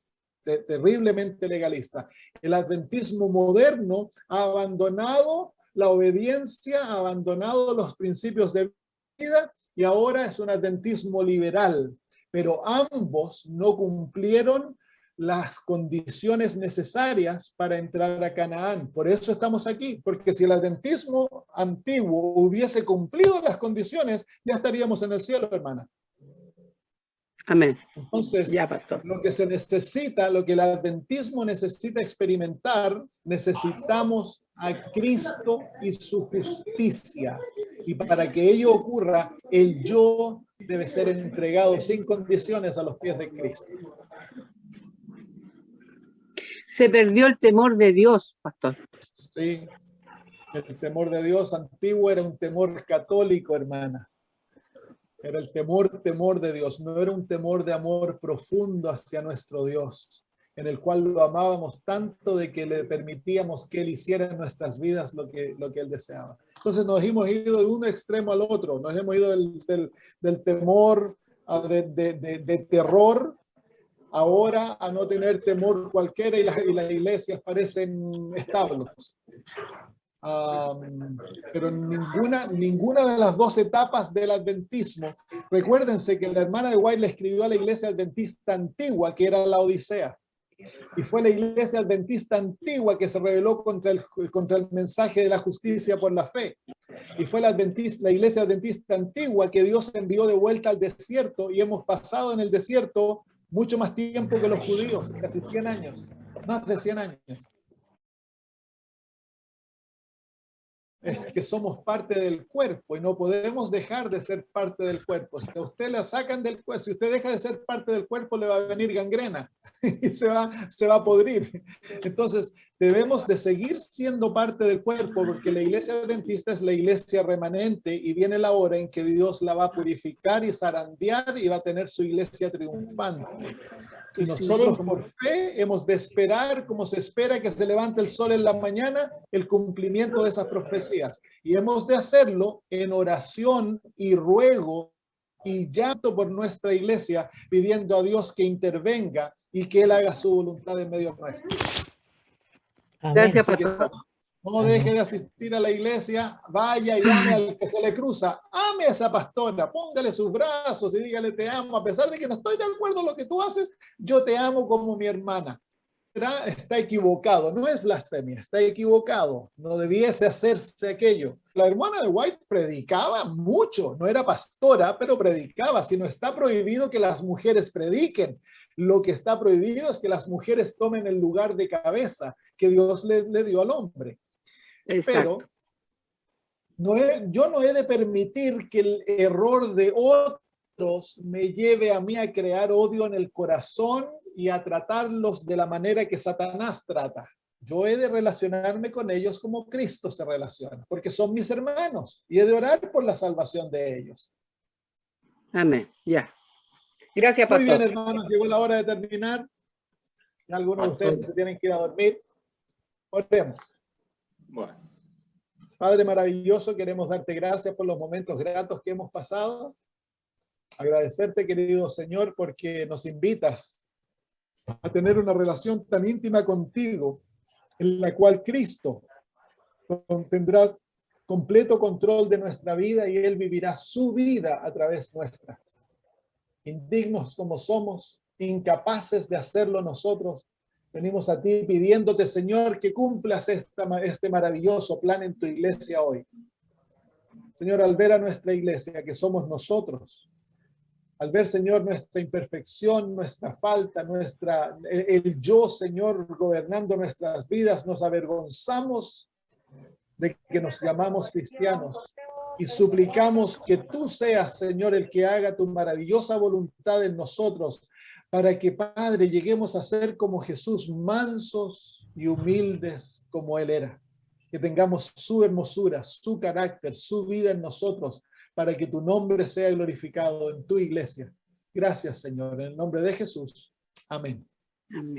terriblemente legalista. El adventismo moderno ha abandonado la obediencia, ha abandonado los principios de vida y ahora es un adventismo liberal. Pero ambos no cumplieron las condiciones necesarias para entrar a Canaán. Por eso estamos aquí, porque si el adventismo antiguo hubiese cumplido las condiciones, ya estaríamos en el cielo, hermana. Amén. Entonces, ya, pastor, lo que se necesita, lo que el adventismo necesita experimentar, necesitamos a Cristo y su justicia. Y para que ello ocurra, el yo debe ser entregado sin condiciones a los pies de Cristo. se perdió el temor de Dios, pastor. Sí, el temor de Dios antiguo era un temor católico, hermanas. Era el temor de Dios, no era un temor de amor profundo hacia nuestro Dios, en el cual lo amábamos tanto de que le permitíamos que Él hiciera en nuestras vidas lo que Él deseaba. Entonces nos hemos ido de un extremo al otro, nos hemos ido del temor, de terror, ahora a no tener temor cualquiera, y las iglesias parecen establos. Pero ninguna de las dos etapas del adventismo. Recuérdense que la hermana de White le escribió a la iglesia adventista antigua, que era la Odisea, y fue la iglesia adventista antigua que se rebeló contra el mensaje de la justicia por la fe, y fue la iglesia adventista antigua que Dios envió de vuelta al desierto, y hemos pasado en el desierto mucho más tiempo que los judíos, casi 100 años, más de 100 años. Es que somos parte del cuerpo y no podemos dejar de ser parte del cuerpo. Si a usted la sacan del cuerpo, si usted deja de ser parte del cuerpo, le va a venir gangrena y se va a podrir. Entonces, debemos de seguir siendo parte del cuerpo, porque la iglesia adventista es la iglesia remanente, y viene la hora en que Dios la va a purificar y zarandear y va a tener su iglesia triunfante. Y nosotros por fe hemos de esperar, como se espera que se levante el sol en la mañana, el cumplimiento de esas profecías. Y hemos de hacerlo en oración y ruego y llanto por nuestra iglesia, pidiendo a Dios que intervenga y que Él haga su voluntad en medio nuestro. Gracias, Así que pastor. no deje de asistir a la iglesia, vaya y ame al que se le cruza, ame a esa pastora, póngale sus brazos y dígale te amo, a pesar de que no estoy de acuerdo en lo que tú haces, yo te amo como mi hermana. Está equivocado, no es blasfemia, está equivocado, no debiese hacerse aquello. La hermana de White predicaba mucho, no era pastora, pero predicaba, si no está prohibido que las mujeres prediquen. Lo que está prohibido es que las mujeres tomen el lugar de cabeza que Dios le dio al hombre. Exacto. Pero yo no he de permitir que el error de otros me lleve a mí a crear odio en el corazón y a tratarlos de la manera que Satanás trata. Yo he de relacionarme con ellos como Cristo se relaciona, porque son mis hermanos y he de orar por la salvación de ellos. Amén. Ya. Gracias, Muy pastor. bien, hermanos, llegó la hora de terminar. Algunos de ustedes se tienen que ir a dormir. Oremos. Bueno, Padre maravilloso, queremos darte gracias por los momentos gratos que hemos pasado. Agradecerte, querido Señor, porque nos invitas a tener una relación tan íntima contigo, en la cual Cristo tendrá completo control de nuestra vida y Él vivirá su vida a través nuestra. Indignos como somos, incapaces de hacerlo nosotros, venimos a ti pidiéndote, Señor, que cumplas este maravilloso plan en tu iglesia hoy. Señor, al ver a nuestra iglesia, que somos nosotros, al ver, Señor, nuestra imperfección, nuestra falta, el yo, Señor, gobernando nuestras vidas, nos avergonzamos de que nos llamamos cristianos y suplicamos que tú seas, Señor, el que haga tu maravillosa voluntad en nosotros, para que, Padre, lleguemos a ser como Jesús, mansos y humildes como Él era. Que tengamos su hermosura, su carácter, su vida en nosotros, para que tu nombre sea glorificado en tu iglesia. Gracias, Señor, en el nombre de Jesús. Amén. Amén.